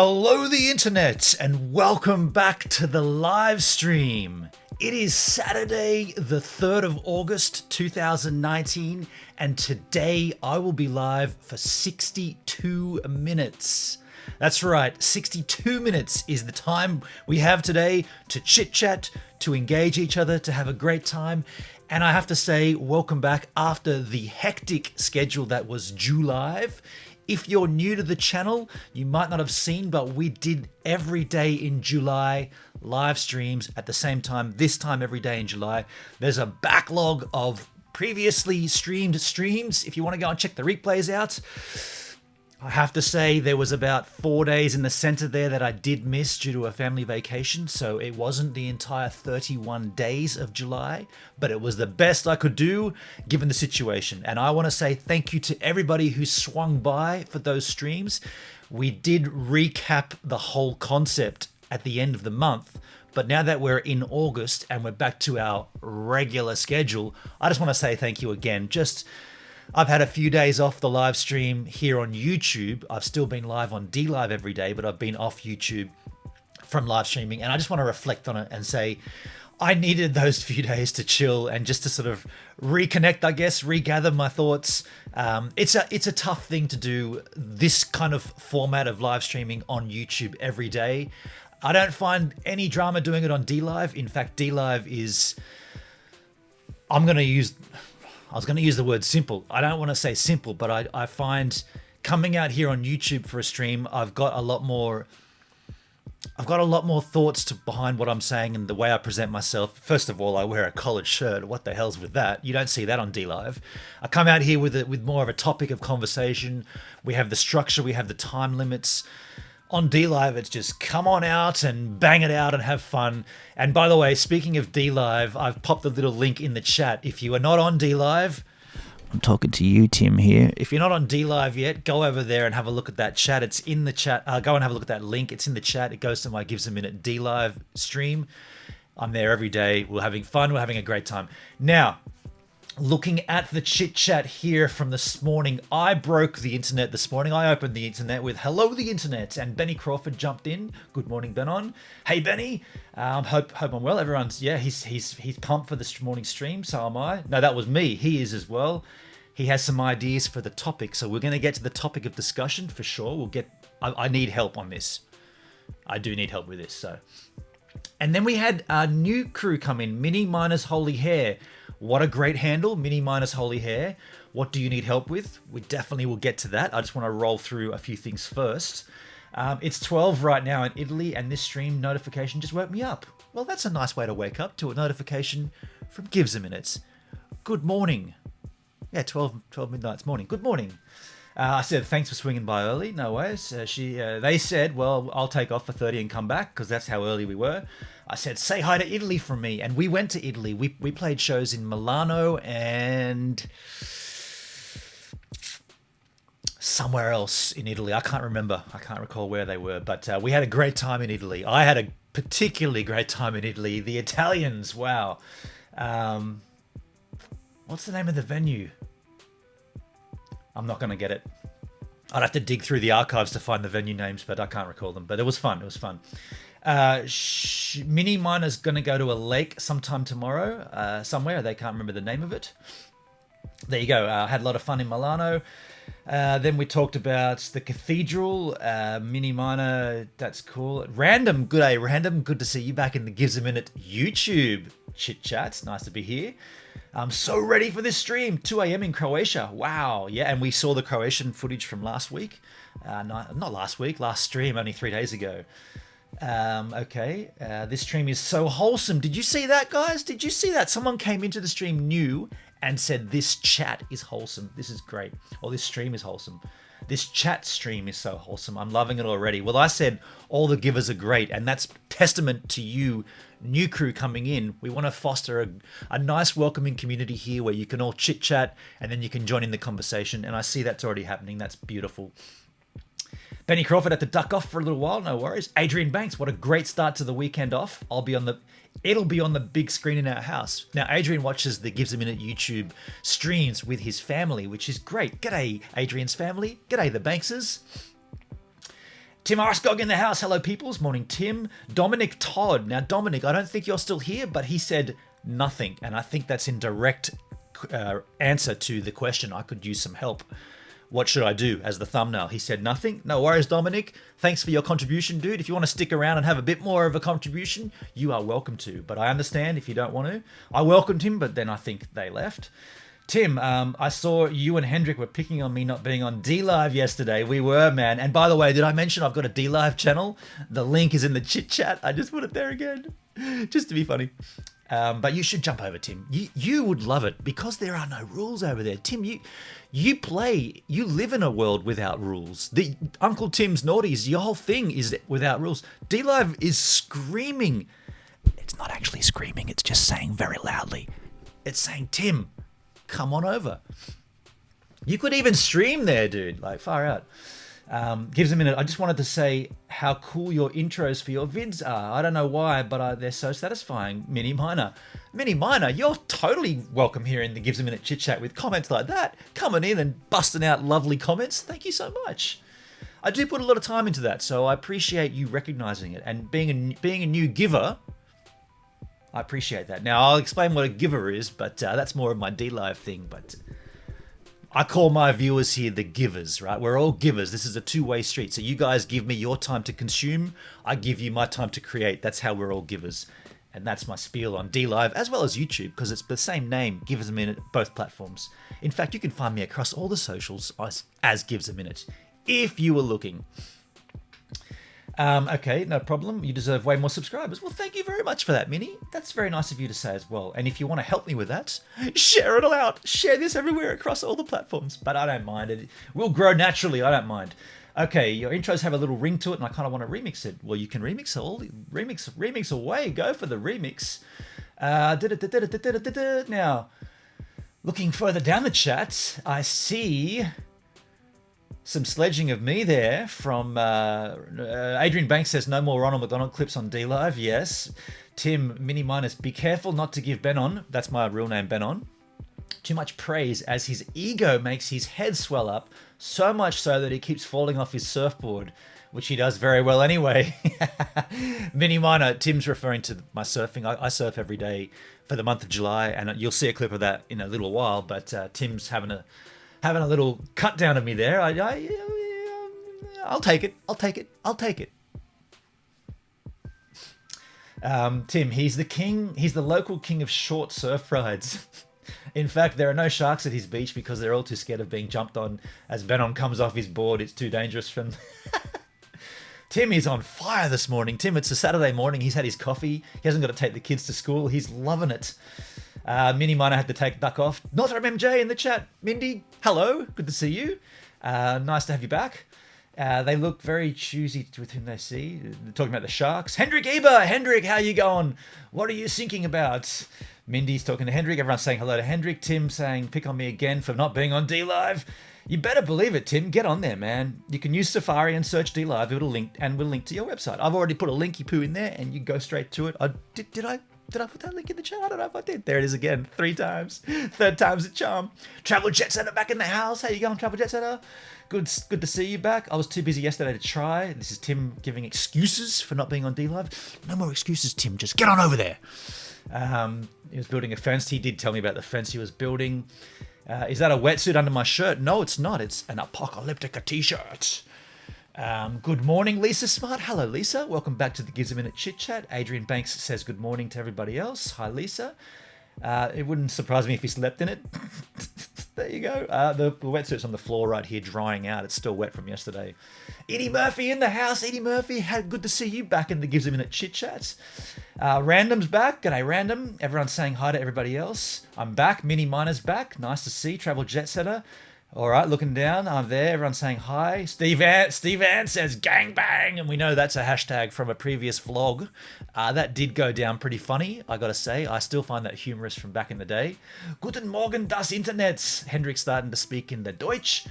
Hello, the internet, and welcome back to the live stream. It is Saturday, the 3rd of August 2019, and today I will be live for 62 minutes. That's right, 62 minutes is the time we have today to chit chat, to engage each other, to have a great time. And I have to say, welcome back after the hectic schedule that was July. If you're new to the channel, you might not have seen, but we did every day in July live streams at the same time, this time every day in July. There's a backlog of previously streamed streams if you want to go and check the replays out. I have to say there was about 4 days in the center there that I did miss due to a family vacation, so it wasn't the entire 31 days of July, but it was the best I could do given the situation. And I want to say thank you to everybody who swung by for those streams. We did recap the whole concept at the end of the month, but now that we're in August and we're back to our regular schedule, I just want to say thank you again. I've had a few days off the live stream here on YouTube. I've still been live on DLive every day, but I've been off YouTube from live streaming. And I just want to reflect on it and say, I needed those few days to chill and just to sort of reconnect, I guess, regather my thoughts. It's a tough thing to do, this kind of format of live streaming on YouTube every day. I don't find any drama doing it on DLive. In fact, DLive is, I was going to use the word simple. I don't want to say simple, but I find coming out here on YouTube for a stream, I've got a lot more thoughts behind what I'm saying and the way I present myself. First of all, I wear a collared shirt. What the hell's with that? You don't see that on DLive. I come out here with more of a topic of conversation. We have the structure, we have the time limits. On DLive, it's just come on out and bang it out and have fun. And by the way, speaking of DLive, I've popped a little link in the chat. If you are not on DLive, I'm talking to you, Tim, here. If you're not on DLive yet, go over there and have a look at that chat. It's in the chat. Go and have a look at that link. It's in the chat. It goes to my Gives a Minute DLive stream. I'm there every day. We're having fun. We're having a great time. Now, looking at the chit chat here from this morning, I broke the internet this morning. I opened the internet with "Hello, the internet," and Benny Crawford jumped in. Good morning, Benon. Hey, Benny. Hope I'm well. Everyone's he's pumped for this morning stream. So am I. No, that was me. He is as well. He has some ideas for the topic, so we're going to get to the topic of discussion for sure. I need help on this. I do need help with this. So, and then we had a new crew come in. Mini minus Holy Hair. What a great handle, Mini minus Holy Hair. What do you need help with? We definitely will get to that. I just want to roll through a few things first. It's 12 right now in Italy, and this stream notification just woke me up. Well, that's a nice way to wake up, to a notification from Gives a Minute. Good morning. Yeah, 12 midnight's morning. Good morning. I said, thanks for swinging by early. No worries. They said, well, I'll take off for 30 and come back because that's how early we were. I said, say hi to Italy from me. And we went to Italy. We played shows in Milano and somewhere else in Italy. I can't remember. I can't recall where they were. But we had a great time in Italy. I had a particularly great time in Italy. The Italians, wow. What's the name of the venue? I'm not going to get it. I'd have to dig through the archives to find the venue names, but I can't recall them. But it was fun. It was fun. Mini Miner's going to go to a lake sometime tomorrow, somewhere. They can't remember the name of it. There you go. Had a lot of fun in Milano. Then we talked about the cathedral. Mini Miner, that's cool. Random, good day, Random. Good to see you back in the Gives a Minute YouTube chit chats. Nice to be here. I'm so ready for this stream. 2 a.m. in Croatia. Wow. Yeah, and we saw the Croatian footage from last week. Not last week, last stream, only 3 days ago. Okay. This stream is so wholesome. Did you see that, guys? Did you see that? Someone came into the stream new and said, this chat is wholesome. This is great. Or this stream is wholesome. This chat stream is so wholesome. I'm loving it already. Well, I said all the givers are great, and that's testament to you, new crew coming in. We want to foster a nice welcoming community here where you can all chit chat and then you can join in the conversation. And I see that's already happening. That's beautiful. Benny Crawford had to duck off for a little while. No worries. Adrian Banks, what a great start to the weekend off. It'll be on the big screen in our house. Now, Adrian watches the Gives a Minute YouTube streams with his family, which is great. G'day, Adrian's family. G'day, the Bankses. Tim Arscog in the house. Hello, peoples. Morning, Tim. Dominic Todd. Now, Dominic, I don't think you're still here, but he said nothing. And I think that's in direct answer to the question. I could use some help. What should I do as the thumbnail? He said nothing. No worries, Dominic. Thanks for your contribution, dude. If you want to stick around and have a bit more of a contribution, you are welcome to. But I understand if you don't want to. I welcomed him, but then I think they left. Tim, I saw you and Hendrik were picking on me not being on DLive yesterday. We were, man. And by the way, did I mention I've got a DLive channel? The link is in the chit chat. I just put it there again, just to be funny. But you should jump over, Tim. You would love it because there are no rules over there. Tim, you live in a world without rules. The Uncle Tim's Naughties, your whole thing is without rules. DLive is screaming. It's not actually screaming. It's just saying very loudly. It's saying, Tim, come on over. You could even stream there, dude. Like, far out. Gives a minute. I just wanted to say how cool your intros for your vids are. I don't know why, but they're so satisfying. Mini Miner, you're totally welcome here in the Gives a Minute chit chat with comments like that. Coming in and busting out lovely comments. Thank you so much. I do put a lot of time into that, so I appreciate you recognizing it and being a new giver. I appreciate that. Now, I'll explain what a giver is, but that's more of my DLive thing. But I call my viewers here the givers, right? We're all givers. This is a two-way street. So you guys give me your time to consume. I give you my time to create. That's how we're all givers. And that's my spiel on DLive, as well as YouTube, because it's the same name, Gives a Minute, both platforms. In fact, you can find me across all the socials as Gives a Minute, if you were looking. Okay, no problem. You deserve way more subscribers. Well, thank you very much for that, Minnie. That's very nice of you to say as well. And if you want to help me with that, share it all out. Share this everywhere across all the platforms. But I don't mind. It will grow naturally. I don't mind. Okay, your intros have a little ring to it, and I kind of want to remix it. Well, you can remix it all. Remix away. Go for the remix. Now, looking further down the chat, I see some sledging of me there from Adrian Banks says no more Ronald McDonald clips on DLive. Yes. Tim Mini Minus, be careful not to give Benon, that's my real name, Benon, too much praise as his ego makes his head swell up, so much so that he keeps falling off his surfboard, which he does very well anyway. Mini Minor, Tim's referring to my surfing. I surf every day for the month of July, and you'll see a clip of that in a little while, but Tim's having a little cut down of me there. I'll take it. Tim, he's the king. He's the local king of short surf rides. In fact, there are no sharks at his beach because they're all too scared of being jumped on as Benon comes off his board. It's too dangerous for him. Tim is on fire this morning. Tim, it's a Saturday morning. He's had his coffee. He hasn't got to take the kids to school. He's loving it. Mini Miner had to take duck off. Northern MJ in the chat. Mindy, hello. Good to see you. Nice to have you back. They look very choosy with whom they see. They're talking about the sharks. Hendrik Eber. Hendrik, how you going? What are you thinking about? Mindy's talking to Hendrik. Everyone's saying hello to Hendrik. Tim saying pick on me again for not being on DLive. You better believe it, Tim. Get on there, man. You can use Safari and search DLive. It'll link and we'll link to your website. I've already put a linky poo in there and you go straight to it. Did I put that link in the chat? I don't know if I did. There it is again. 3 times. 3rd time's a charm. Travel Jet Setter back in the house. How you going, Travel Jet Setter? Good to see you back. I was too busy yesterday to try. This is Tim giving excuses for not being on DLive. No more excuses, Tim. Just get on over there. He was building a fence. He did tell me about the fence he was building. Is that a wetsuit under my shirt? No, it's not. It's an Apocalyptica t-shirt. Good morning, Lisa Smart. Hello, Lisa. Welcome back to the Gives a Minute Chit Chat. Adrian Banks says good morning to everybody else. Hi, Lisa. It wouldn't surprise me if he slept in it. There you go. The wetsuit's on the floor right here drying out. It's still wet from yesterday. Eddie Murphy in the house. Eddie Murphy, good to see you back in the Gives a Minute Chit Chats. Random's back. G'day, Random. Everyone's saying hi to everybody else. I'm back. Mini Miner's back. Nice to see. Travel Jet Setter. All right, looking down, I'm there. Everyone's saying hi. Steve Ann says gangbang, and we know that's a hashtag from a previous vlog. That did go down pretty funny, I gotta say. I still find that humorous from back in the day. Guten Morgen, das Internet. Hendrik's starting to speak in the Deutsch.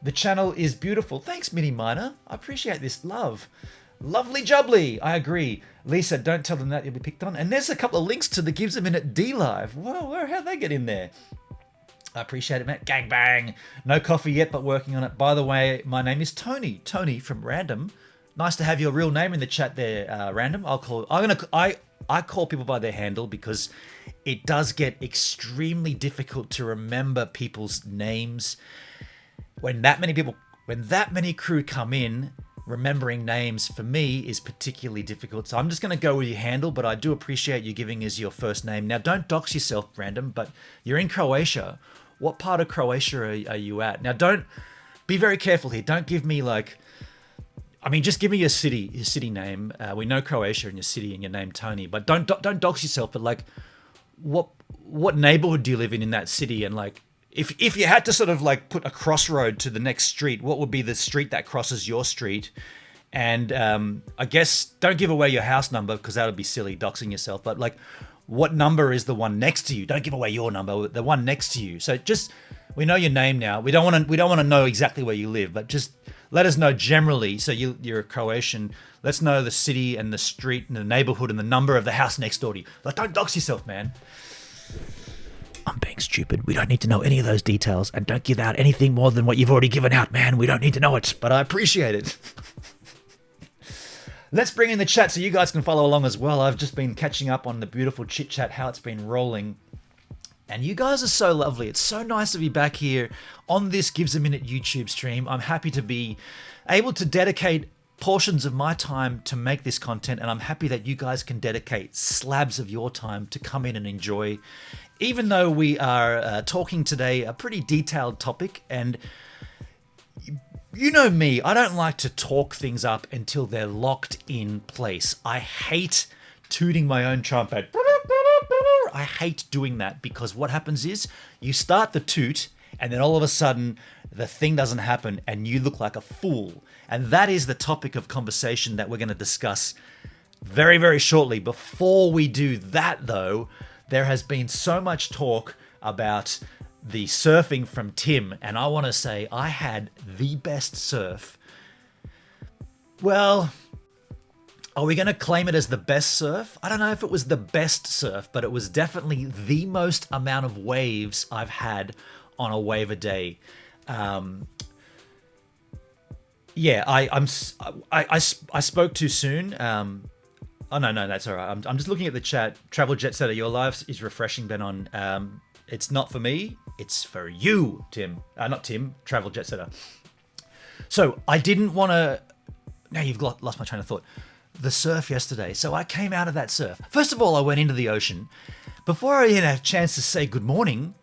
The channel is beautiful. Thanks, Mini Miner. I appreciate this love. Lovely jubbly. I agree. Lisa, don't tell them that you'll be picked on. And there's a couple of links to the Gives a Minute DLive. Whoa, how'd they get in there? I appreciate it, Matt. Gang bang. No coffee yet, but working on it. By the way, my name is Tony. Tony from Random. Nice to have your real name in the chat there, Random. I call people by their handle because it does get extremely difficult to remember people's names when that many crew come in. Remembering names for me is particularly difficult, so I'm just going to go with your handle, but I do appreciate you giving us your first name. Now, don't dox yourself, Random, but you're in Croatia. What part of Croatia are you at? Now, don't be very careful here. Don't give me just give me your city name. We know Croatia and your city and your name, Tony, but don't dox yourself. But what neighborhood do you live in that city? And if you had to sort of put a crossroad to the next street, what would be the street that crosses your street? And I guess don't give away your house number because that would be silly, doxing yourself. But what number is the one next to you? Don't give away your number, the one next to you. So we know your name now. We don't want to know exactly where you live, but just let us know generally. So you're a Croatian. Let's know the city and the street and the neighborhood and the number of the house next door to you. Don't dox yourself, man. I'm being stupid. We don't need to know any of those details, and don't give out anything more than what you've already given out, man. We don't need to know it, but I appreciate it. Let's bring in the chat so you guys can follow along as well. I've just been catching up on the beautiful chit chat, how it's been rolling. And you guys are so lovely. It's so nice to be back here on this Gives a Minute YouTube stream. I'm happy to be able to dedicate portions of my time to make this content, and I'm happy that you guys can dedicate slabs of your time to come in and enjoy. Even though we are talking today a pretty detailed topic, and you know me, I don't like to talk things up until they're locked in place. I hate tooting my own trumpet. I hate doing that because what happens is you start the toot and then all of a sudden the thing doesn't happen and you look like a fool. And that is the topic of conversation that we're going to discuss very, very shortly. Before we do that, though, there has been so much talk about the surfing from Tim, and I want to say I had the best surf. Well, are we going to claim it as the best surf? I don't know if it was the best surf, but it was definitely the most amount of waves I've had on a wave a day. I spoke too soon. Oh, no, that's all right. I'm just looking at the chat. Travel Jet Setter, your live is refreshing, Benon. It's not for me. It's for you, Tim. Not Tim, Travel Jet Setter. So I didn't want to... Now you've lost my train of thought. The surf yesterday. So I came out of that surf. First of all, I went into the ocean. Before I even had a chance to say good morning,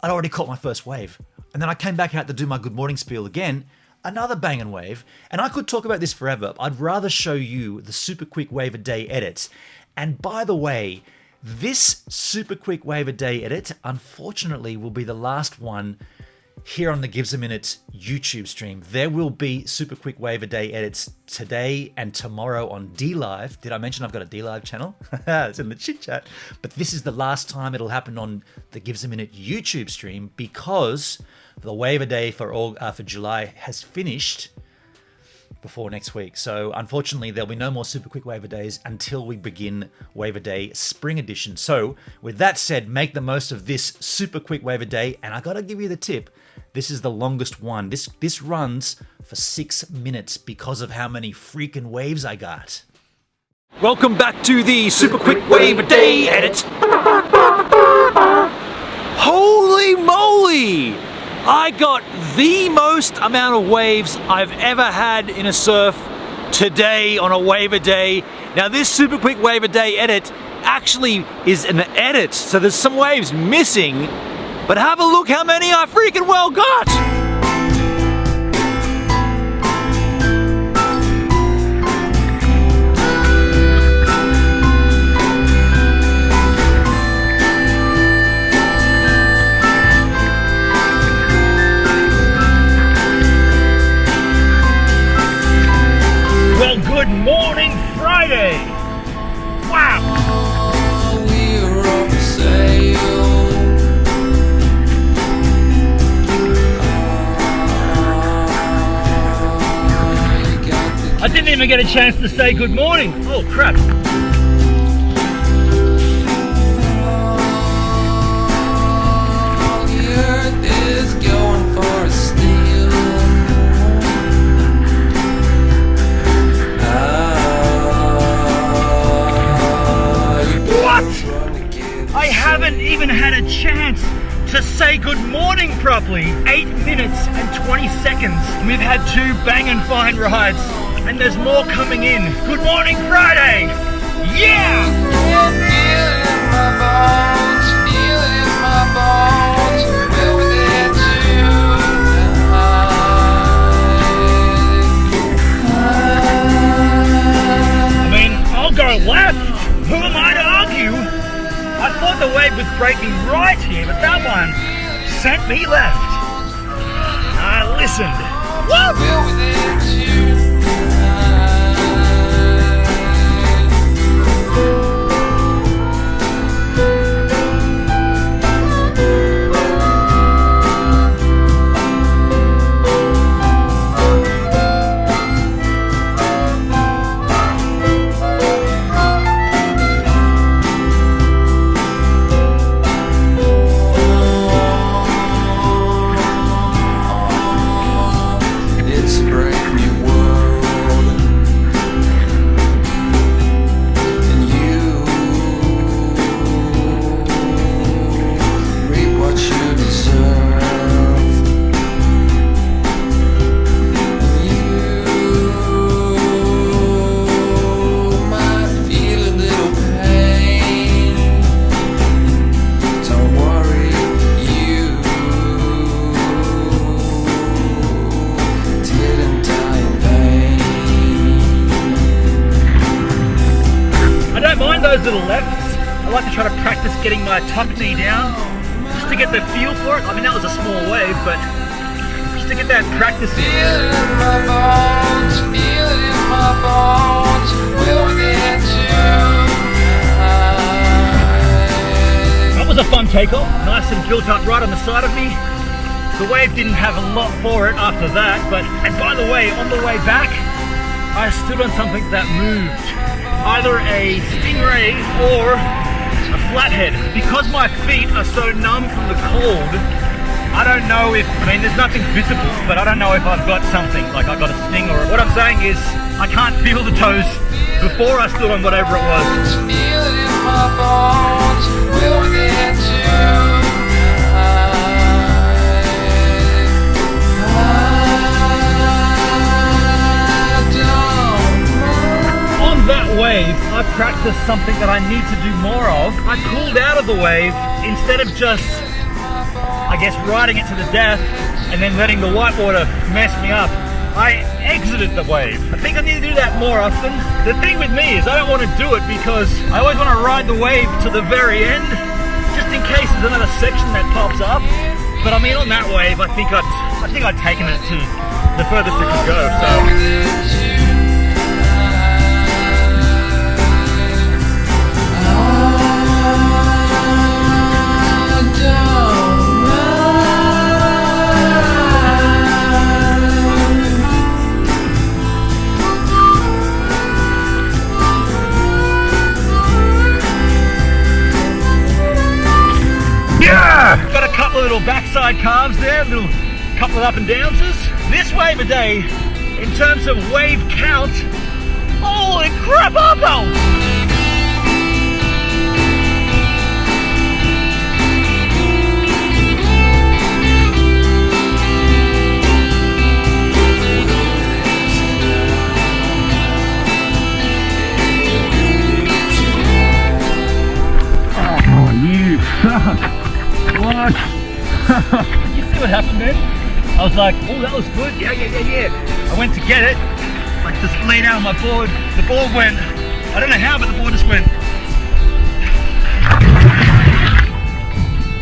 I'd already caught my first wave. And then I came back out to do my good morning spiel again. Another banging wave, and I could talk about this forever. I'd rather show you the super quick wave a day edit. And by the way, this super quick wave a day edit, unfortunately, will be the last one here on the Gives a Minute YouTube stream. There will be super quick wave a day edits today and tomorrow on DLive. Did I mention I've got a DLive channel? It's in the chit chat. But this is the last time it'll happen on the Gives a Minute YouTube stream because the wave a day for July has finished before next week. So unfortunately, there'll be no more super quick wave a days until we begin wave a day spring edition. So with that said, make the most of this super quick wave a day. And I got to give you the tip. This is the longest one. This runs for 6 minutes because of how many freaking waves I got. Welcome back to the super quick wave a day edit. Holy moly! I got the most amount of waves I've ever had in a surf today on a wave a day. Now this super quick wave a day edit actually is an edit, so there's some waves missing, but have a look how many I freaking well got! Well, good morning, Friday! Wow! We're off for sale. I didn't even get a chance to say good morning. Oh, crap. The earth is going for a steal. haven't even had a chance to say good morning properly. 8 minutes and 20 seconds. We've had 2 banging fine rides, and there's more coming in. Good morning, Friday! Yeah! I mean, I'll go left. Who am I to argue? I thought the wave was breaking right here, but that one sent me left. I listened. Woo! It's a brave new world, and you reap what you deserve. You might feel a little pain. Don't worry, you didn't die in vain. I don't mind those little lefts. I like to try to practice getting my tuck knee down, just to get the feel for it. I mean, that was a small wave, but just to get that practice. Feel it in my bones, feel it in my bones. We'll get tonight. That was a fun takeoff, nice and built up right on the side of me. The wave didn't have a lot for it after that, and by the way, on the way back, I stood on something that moved. Either a stingray or a flathead. Because my feet are so numb from the cold, I don't know if, I mean, there's nothing visible, but I don't know if I've got something, like I've got a sting or, what I'm saying is, I can't feel the toes before I stood on whatever it was. Feel it in my bones. We'll get tonight. I don't know. On that wave, I practiced something that I need to do more of. I pulled out of the wave instead of just, I guess, riding it to the death and then letting the whitewater mess me up. I exited the wave. I think I need to do that more often. The thing with me is I don't want to do it because I always want to ride the wave to the very end, just in case there's another section that pops up. But I mean, on that wave, I think I'd taken it to the furthest it could go. So. Yeah! Got a couple of little backside calves there, little couple of up and downses. This wave a day, in terms of wave count, holy crap, Oppo! Oh, you suck! What? You see what happened then? I was like, oh, that was good. Yeah. I went to get it. Like, just lay down on my board. The board went, I don't know how, but the board just went.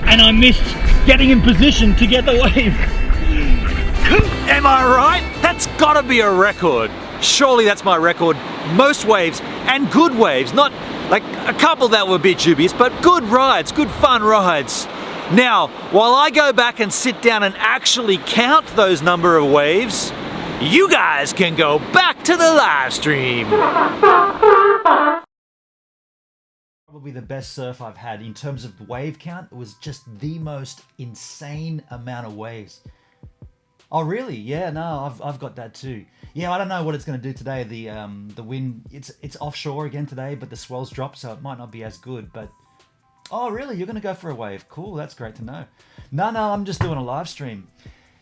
And I missed getting in position to get the wave. Am I right? That's gotta be a record. Surely that's my record. Most waves, and good waves, not like a couple that were a bit dubious, but good rides, good fun rides. Now, while I go back and sit down and actually count those number of waves, you guys can go back to the live stream. Probably the best surf I've had in terms of wave count. It was just the most insane amount of waves. Oh really? Yeah, no, I've got that too. Yeah, I don't know what it's going to do today. The wind, it's offshore again today, but the swells dropped, so it might not be as good. But Oh, really? You're going to go for a wave? Cool, that's great to know. No, I'm just doing a live stream.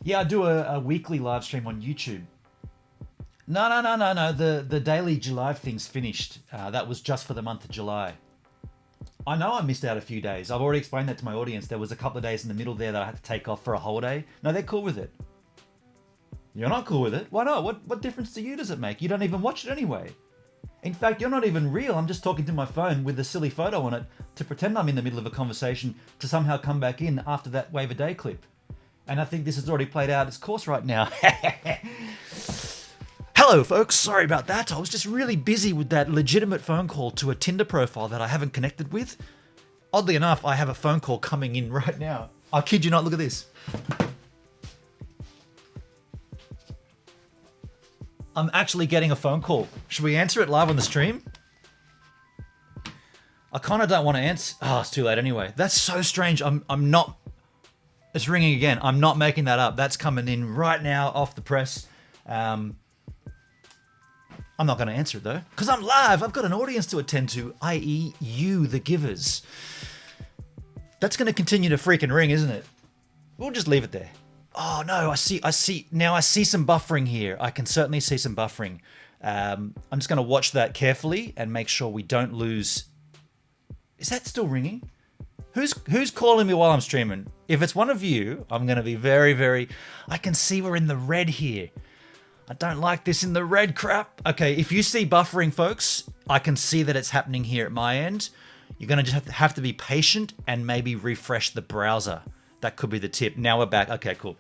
Yeah, I do a weekly live stream on YouTube. No. The daily July thing's finished. That was just for the month of July. I know I missed out a few days. I've already explained that to my audience. There was a couple of days in the middle there that I had to take off for a holiday. No, they're cool with it. You're not cool with it? Why not? What difference to you does it make? You don't even watch it anyway. In fact, you're not even real. I'm just talking to my phone with a silly photo on it to pretend I'm in the middle of a conversation to somehow come back in after that wave a day clip. And I think this has already played out its course right now. Hello, folks. Sorry about that. I was just really busy with that legitimate phone call to a Tinder profile that I haven't connected with. Oddly enough, I have a phone call coming in right now. I kid you not. Look at this. I'm actually getting a phone call. Should we answer it live on the stream? I kind of don't want to answer. Oh, it's too late anyway. That's so strange. I'm not. It's ringing again. I'm not making that up. That's coming in right now off the press. I'm not going to answer it though, because I'm live. I've got an audience to attend to, i.e., you, the givers. That's going to continue to freaking ring, isn't it? We'll just leave it there. Oh no, I see. Now I see some buffering here. I can certainly see some buffering. I'm just going to watch that carefully and make sure we don't lose. Is that still ringing? Who's calling me while I'm streaming? If it's one of you, I'm going to be very, very... I can see we're in the red here. I don't like this in the red crap. Okay, if you see buffering, folks, I can see that it's happening here at my end. You're going to just have to be patient and maybe refresh the browser. That could be the tip. Now we're back. Okay, cool.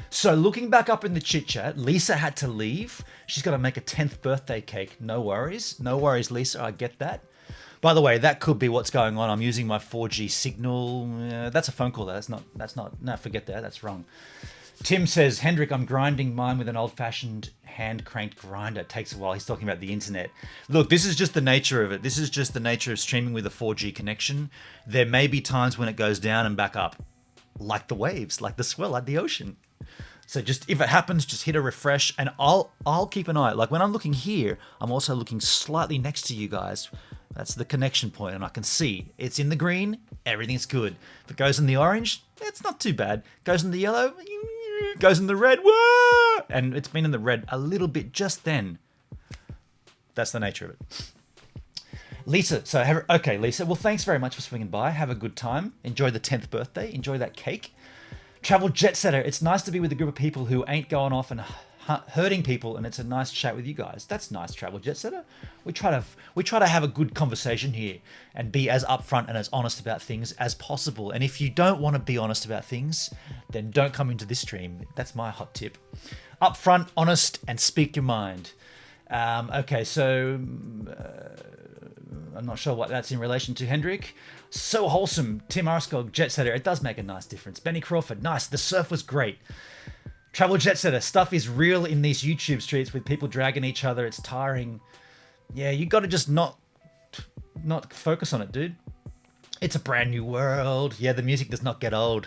So looking back up in the chit chat, Lisa had to leave. She's got to make a 10th birthday cake. No worries. No worries, Lisa. I get that. By the way, that could be what's going on. I'm using my 4G signal. That's a phone call, though. That's not. No, forget that. That's wrong. Tim says, Hendrik, I'm grinding mine with an old-fashioned hand-cranked grinder. It takes a while. He's talking about the internet. Look, this is just the nature of it. This is just the nature of streaming with a 4G connection. There may be times when it goes down and back up. Like the waves, like the swell at the ocean. So just if it happens, just hit a refresh and I'll keep an eye. Like when I'm looking here, I'm also looking slightly next to you guys. That's the connection point, and I can see it's in the green, everything's good. If it goes in the orange, it's not too bad. Goes in the yellow, goes in the red, whoa! And it's been in the red a little bit just then. That's the nature of it. Lisa, okay, Lisa. Well, thanks very much for swinging by. Have a good time. Enjoy the 10th birthday. Enjoy that cake. Travel Jet Setter. It's nice to be with a group of people who ain't going off and hurting people, and it's a nice chat with you guys. That's nice, Travel Jet Setter. We try to have a good conversation here and be as upfront and as honest about things as possible. And if you don't want to be honest about things, then don't come into this stream. That's my hot tip. Upfront, honest, and speak your mind. Okay, so I'm not sure what that's in relation to, Hendrik. So wholesome. Tim Arskog, Jet Setter. It does make a nice difference. Benny Crawford, nice. The surf was great. Travel Jet Setter. Stuff is real in these YouTube streets with people dragging each other. It's tiring. Yeah, you got to just not focus on it, dude. It's a brand new world. Yeah, the music does not get old.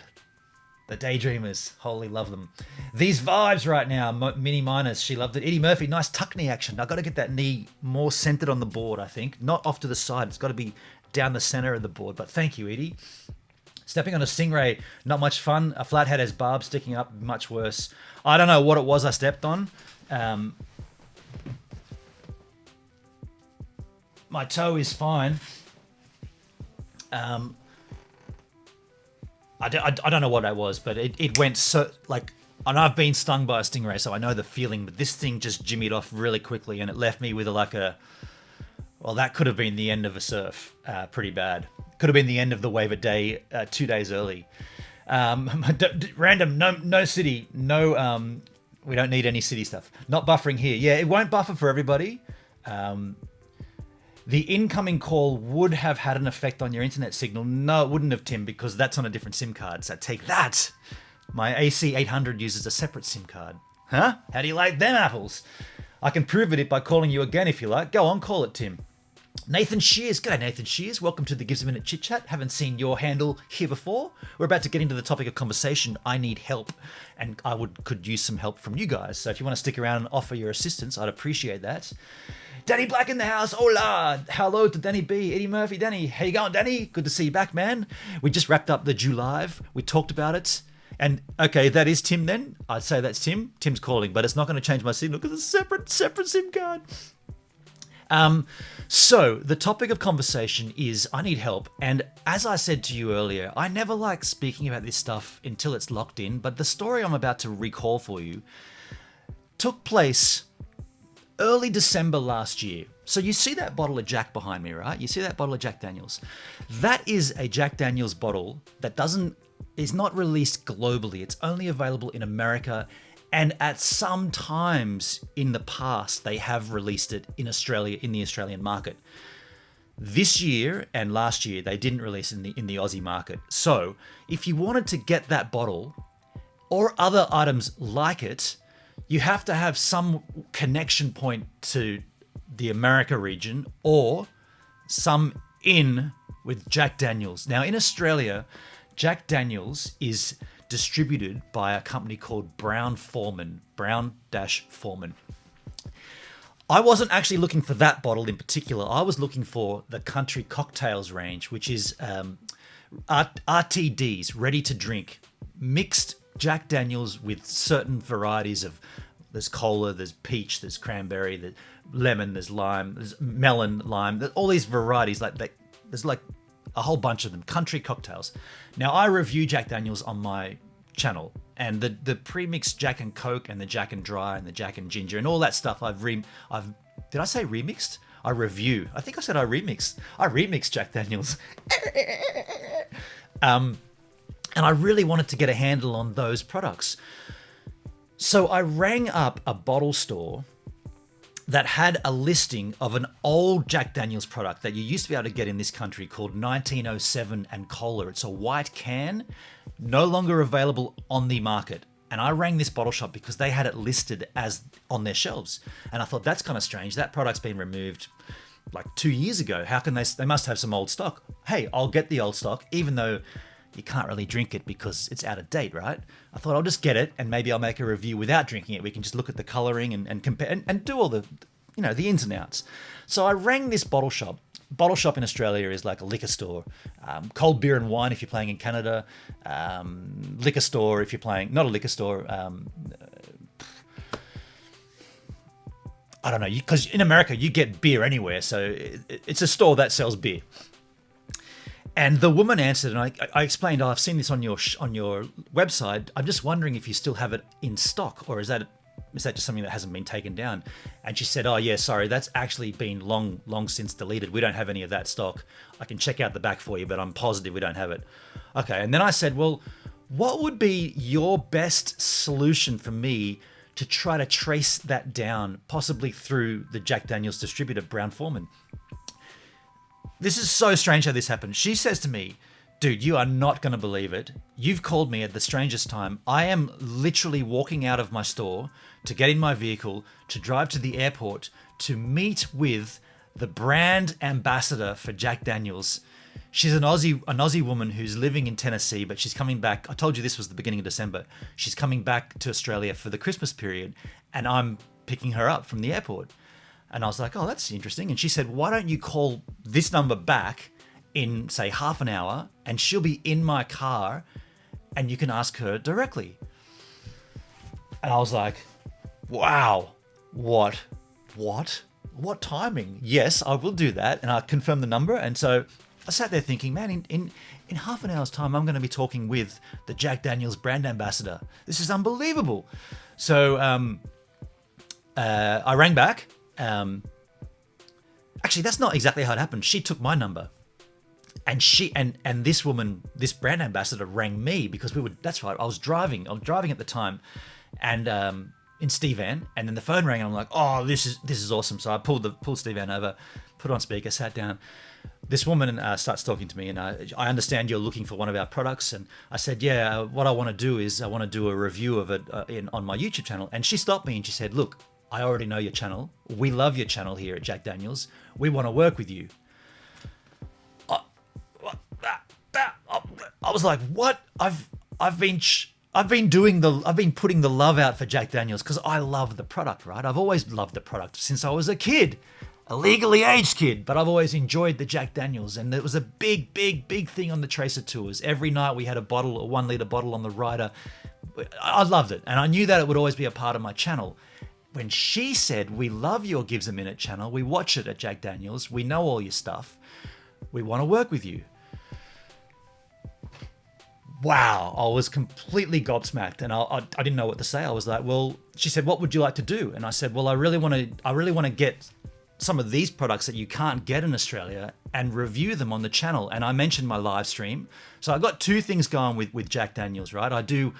The Daydreamers. Holy love them. These vibes right now. Mini Miners. She loved it. Eddie Murphy. Nice tuck knee action. I've got to get that knee more centered on the board, I think. Not off to the side. It's got to be down the center of the board. But thank you, Eddie. Stepping on a Stingray. Not much fun. A flathead has barbs sticking up. Much worse. I don't know what it was I stepped on. My toe is fine. I don't know what that was, but it went so, like, and I've been stung by a stingray, so I know the feeling, but this thing just jimmied off really quickly, and it left me with well, that could have been the end of a surf, pretty bad. Could have been the end of the wave a day, 2 days early. Random, no city, no, we don't need any city stuff. Not buffering here. Yeah, it won't buffer for everybody. The incoming call would have had an effect on your internet signal. No, it wouldn't have, Tim, because that's on a different SIM card. So take that. My AC800 uses a separate SIM card. Huh? How do you like them apples? I can prove it by calling you again if you like. Go on, call it, Tim. Nathan Shears. G'day, Nathan Shears. Welcome to the Gives a Minute Chit Chat. Haven't seen your handle here before. We're about to get into the topic of conversation. I need help, and could use some help from you guys. So if you want to stick around and offer your assistance, I'd appreciate that. Danny Black in the house. Hola. Hello to Danny B. Eddie Murphy. Danny, how you going, Danny? Good to see you back, man. We just wrapped up the July. We talked about it. And okay, that is Tim then. I'd say that's Tim. Tim's calling, but it's not going to change my signal because it's a separate SIM card. So the topic of conversation is I need help. And as I said to you earlier, I never like speaking about this stuff until it's locked in. But the story I'm about to recall for you took place early December last year. So you see that bottle of Jack behind me, right? You see that bottle of Jack Daniels. That is a Jack Daniels bottle that is not released globally. It's only available in America. And at some times in the past, they have released it in Australia, in the Australian market. This year and last year, they didn't release it in the Aussie market. So if you wanted to get that bottle or other items like it, you have to have some connection point to the America region or some in with Jack Daniels. Now in Australia, Jack Daniels is distributed by a company called Brown-Forman. I wasn't actually looking for that bottle in particular. I was looking for the Country Cocktails range, which is RTDs, ready to drink, mixed Jack Daniels with certain varieties of, there's cola, there's peach, there's cranberry, there's lemon, there's lime, there's melon, lime, there's all these varieties. There's like a whole bunch of them, country cocktails. Now I review Jack Daniels on my channel, and the pre-mixed Jack and Coke and the Jack and Dry and the Jack and Ginger and all that stuff did I say remixed? I review. I think I said I remixed. I remixed Jack Daniels. And I really wanted to get a handle on those products. So I rang up a bottle store that had a listing of an old Jack Daniels product that you used to be able to get in this country called 1907 and Cola. It's a white can, no longer available on the market. And I rang this bottle shop because they had it listed as on their shelves. And I thought, that's kind of strange. That product's been removed like 2 years ago. How can they must have some old stock. Hey, I'll get the old stock, even though you can't really drink it because it's out of date, right? I thought I'll just get it and maybe I'll make a review without drinking it. We can just look at the coloring and compare and do all the, the ins and outs. So I rang this bottle shop. Bottle shop in Australia is like a liquor store. Cold beer and wine if you're playing in Canada. Liquor store if you're playing, not a liquor store. I don't know, because in America you get beer anywhere. So it's a store that sells beer. And the woman answered, and I explained, I've seen this on your website. I'm just wondering if you still have it in stock, or is that just something that hasn't been taken down? And she said, oh yeah, sorry, that's actually been long since deleted. We don't have any of that stock. I can check out the back for you, but I'm positive we don't have it. Okay, and then I said, well, what would be your best solution for me to try to trace that down, possibly through the Jack Daniels distributor, Brown-Forman? This is so strange how this happened. She says to me, dude, you are not going to believe it. You've called me at the strangest time. I am literally walking out of my store to get in my vehicle, to drive to the airport, to meet with the brand ambassador for Jack Daniels. She's an Aussie woman who's living in Tennessee, but she's coming back. I told you this was the beginning of December. She's coming back to Australia for the Christmas period, and I'm picking her up from the airport. And I was like, oh, that's interesting. And she said, why don't you call this number back in, say, half an hour, and she'll be in my car, and you can ask her directly. And I was like, wow, what timing? Yes, I will do that. And I confirmed the number. And so I sat there thinking, man, in half an hour's time, I'm going to be talking with the Jack Daniels brand ambassador. This is unbelievable. So I rang back. Actually, that's not exactly how it happened. She took my number, and this woman, this brand ambassador, rang me because that's right. I was driving at the time, and in Steve Van, and then the phone rang, and I'm like, oh, this is awesome. So I pulled Steve Van over, put it on speaker, sat down. This woman starts talking to me, and I understand you're looking for one of our products. And I said, yeah, what I want to do is I want to do a review of it on my YouTube channel. And she stopped me and she said, look, I already know your channel. We love your channel here at Jack Daniels. We want to work with you. I was like, what? I've been putting the love out for Jack Daniels because I love the product, right? I've always loved the product since I was a kid, a legally aged kid, but I've always enjoyed the Jack Daniels, and it was a big thing on the Tracer tours. Every night we had a 1 liter bottle on the rider. I loved it, and I knew that it would always be a part of my channel. When she said, we love your Gives a Minute channel, we watch it at Jack Daniels, we know all your stuff, we want to work with you. Wow, I was completely gobsmacked, and I didn't know what to say. I was like, well, she said, what would you like to do? And I said, well, I really want to get some of these products that you can't get in Australia and review them on the channel. And I mentioned my live stream. So I got two things going with Jack Daniels, right? I do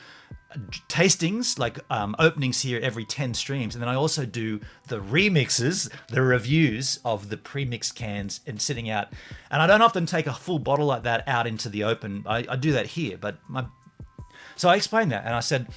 tastings, like openings here every 10 streams. And then I also do the remixes, the reviews of the pre-mixed cans and sitting out. And I don't often take a full bottle like that out into the open. I do that here, so I explained that and I said,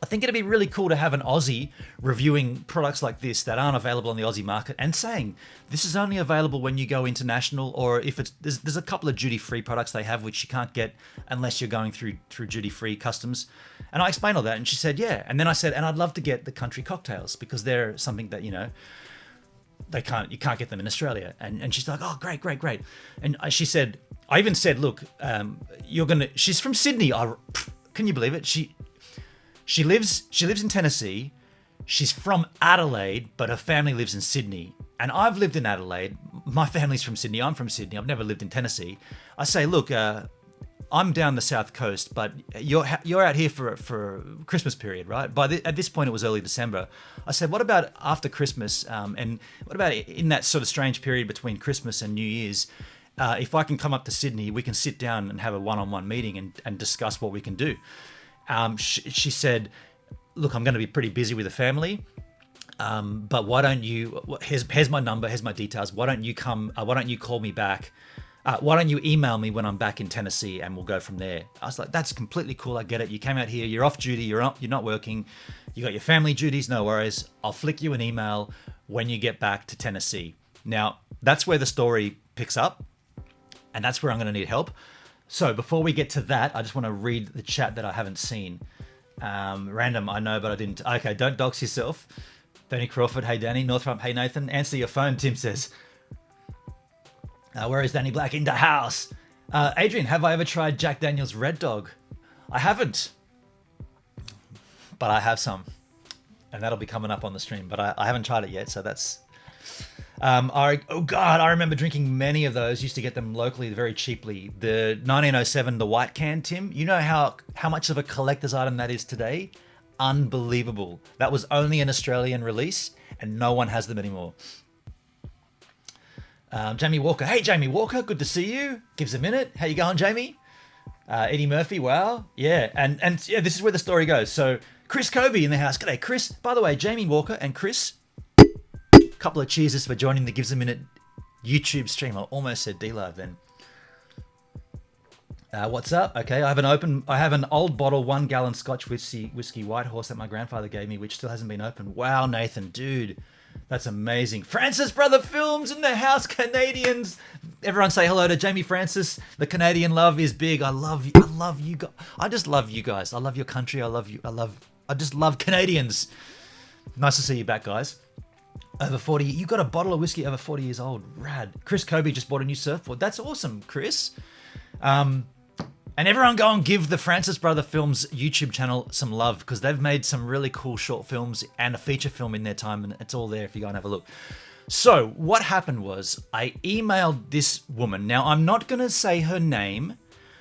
I think it'd be really cool to have an Aussie reviewing products like this that aren't available on the Aussie market and saying this is only available when you go international, or if there's a couple of duty-free products they have which you can't get unless you're going through duty-free customs. And I explained all that, and she said, yeah. And then I said, and I'd love to get the country cocktails because they're something that, you can't get them in Australia. And she's like, oh, great. And she said, I even said, look, she's from Sydney. Can you believe it? She lives in Tennessee. She's from Adelaide, but her family lives in Sydney. And I've lived in Adelaide. My family's from Sydney. I'm from Sydney. I've never lived in Tennessee. I say, look, I'm down the south coast, but you're out here for Christmas period, right? At this point, it was early December. I said, what about after Christmas? And what about in that sort of strange period between Christmas and New Year's? If I can come up to Sydney, we can sit down and have a one-on-one meeting and discuss what we can do. She said, look, I'm going to be pretty busy with the family, but why don't you, here's my number, here's my details. Why don't you call me back? Why don't you email me when I'm back in Tennessee and we'll go from there? I was like, that's completely cool. I get it. You came out here, you're off duty, you're not working. You got your family duties, no worries. I'll flick you an email when you get back to Tennessee. Now, that's where the story picks up, and that's where I'm going to need help. So before we get to that, I just want to read the chat that I haven't seen. Random, I know, but I didn't. Okay, don't dox yourself. Danny Crawford, hey Danny. Northrop, hey Nathan. Answer your phone, Tim says. Where is Danny Black in the house? Adrian, have I ever tried Jack Daniels Red Dog? I haven't, but I have some, and that'll be coming up on the stream. But I haven't tried it yet, so that's. I remember drinking many of those. Used to get them locally very cheaply. The 1907, the white can, Tim. You know how much of a collector's item that is today? Unbelievable. That was only an Australian release, and no one has them anymore. Jamie Walker. Hey, Jamie Walker. Good to see you. Gives a minute. How you going, Jamie? Eddie Murphy. Wow. Yeah. And yeah, this is where the story goes. So Chris Kobe in the house. G'day, Chris. By the way, Jamie Walker and Chris, couple of cheers for joining the Gives a Minute YouTube stream. I almost said D-Live then. What's up? Okay, I have an old bottle, 1 gallon Scotch whiskey White Horse that my grandfather gave me, which still hasn't been opened. Wow, Nathan, dude, that's amazing. Francis Brother Films in the house, Canadians. Everyone say hello to Jamie Francis. The Canadian love is big. I love you guys. I just love you guys. I love your country. I just love Canadians. Nice to see you back, guys. Over 40, you got a bottle of whiskey over 40 years old. Rad. Chris Kobe just bought a new surfboard. That's awesome, Chris. And everyone go and give the Francis Brother Films YouTube channel some love, because they've made some really cool short films and a feature film in their time, and it's all there if you go and have a look. So what happened was I emailed this woman. Now, I'm not going to say her name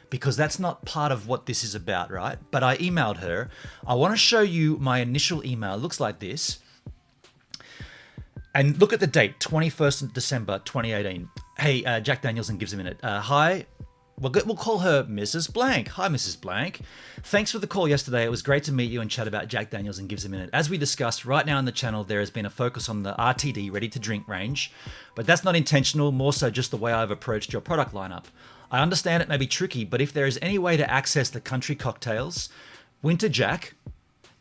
because that's not part of what this is about, right? But I emailed her. I want to show you my initial email. It looks like this. And look at the date, 21st of December, 2018. Hey, Jack Daniels and Gives a Minute. Hi, we'll call her Mrs. Blank. Hi, Mrs. Blank. Thanks for the call yesterday. It was great to meet you and chat about Jack Daniels and Gives a Minute. As we discussed, right now on the channel, there has been a focus on the RTD, ready to drink range, but that's not intentional, more so just the way I've approached your product lineup. I understand it may be tricky, but if there is any way to access the country cocktails, Winter Jack,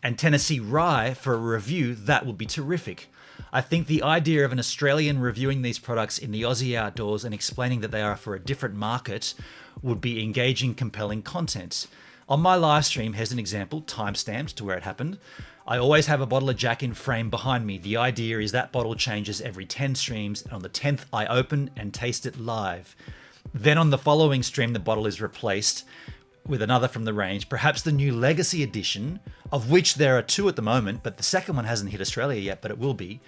and Tennessee Rye for a review, that would be terrific. I think the idea of an Australian reviewing these products in the Aussie outdoors and explaining that they are for a different market would be engaging, compelling content. On my live stream, here's an example, timestamped to where it happened. I always have a bottle of Jack in frame behind me. The idea is that bottle changes every 10 streams, and on the 10th, I open and taste it live. Then on the following stream, the bottle is replaced with another from the range, perhaps the new Legacy Edition, of which there are 2 at the moment, but the second one hasn't hit Australia yet, but it will be.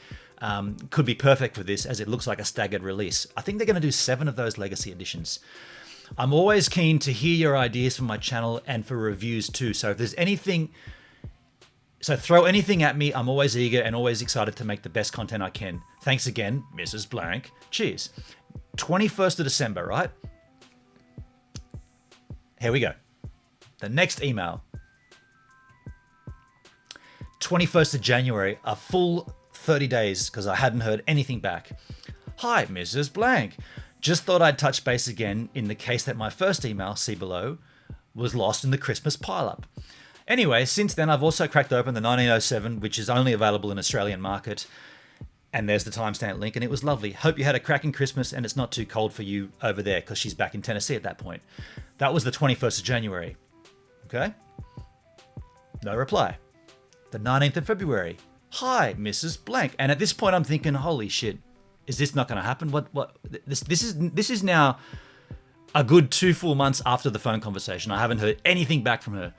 Could be perfect for this, as it looks like a staggered release. I think they're going to do 7 of those Legacy Editions. I'm always keen to hear your ideas for my channel and for reviews too. So if there's anything, so throw anything at me. I'm always eager and always excited to make the best content I can. Thanks again, Mrs. Blank. Cheers. 21st of December, right? Here we go. The next email. 21st of January, a full 30 days because I hadn't heard anything back. Hi, Mrs. Blank. Just thought I'd touch base again in the case that my first email, see below, was lost in the Christmas pileup. Anyway, since then I've also cracked open the 1907, which is only available in Australian market. And there's the timestamp link, and it was lovely. Hope you had a cracking Christmas and it's not too cold for you over there because she's back in Tennessee at that point. That was the 21st of January. Okay? No reply. The 19th of February. Hi, Mrs. Blank. And at this point I'm thinking, holy shit, is this not going to happen? This is now a good 2 full months after the phone conversation. I haven't heard anything back from her.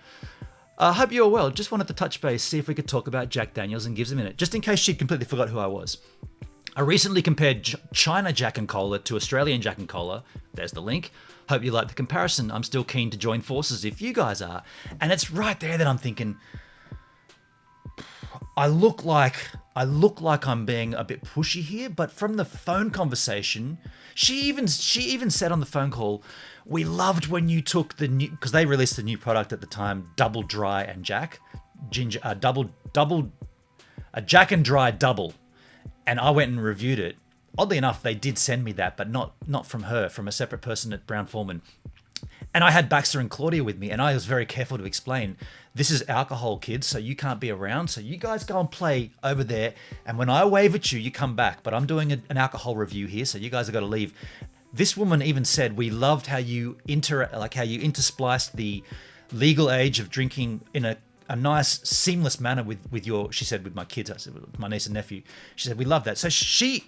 I hope you're well. Just wanted to touch base, see if we could talk about Jack Daniels and Gives a Minute, just in case she completely forgot who I was. I recently compared China Jack and Cola to Australian Jack and Cola. There's the link. Hope you like the comparison. I'm still keen to join forces if you guys are. And it's right there that I'm thinking, I look like I'm being a bit pushy here, but from the phone conversation, she even said on the phone call, we loved when you took the new, because they released a new product at the time, Double Dry and Jack, ginger, a Jack and Dry double, and I went and reviewed it. Oddly enough, they did send me that, but not from her, from a separate person at Brown Forman. And I had Baxter and Claudia with me, and I was very careful to explain, this is alcohol, kids, so you can't be around. So you guys go and play over there, and when I wave at you, you come back. But I'm doing an alcohol review here, so you guys have got to leave. This woman even said, we loved how you interspliced the legal age of drinking in a nice, seamless manner with your, she said, with my kids, I said, with my niece and nephew. She said, we love that. So she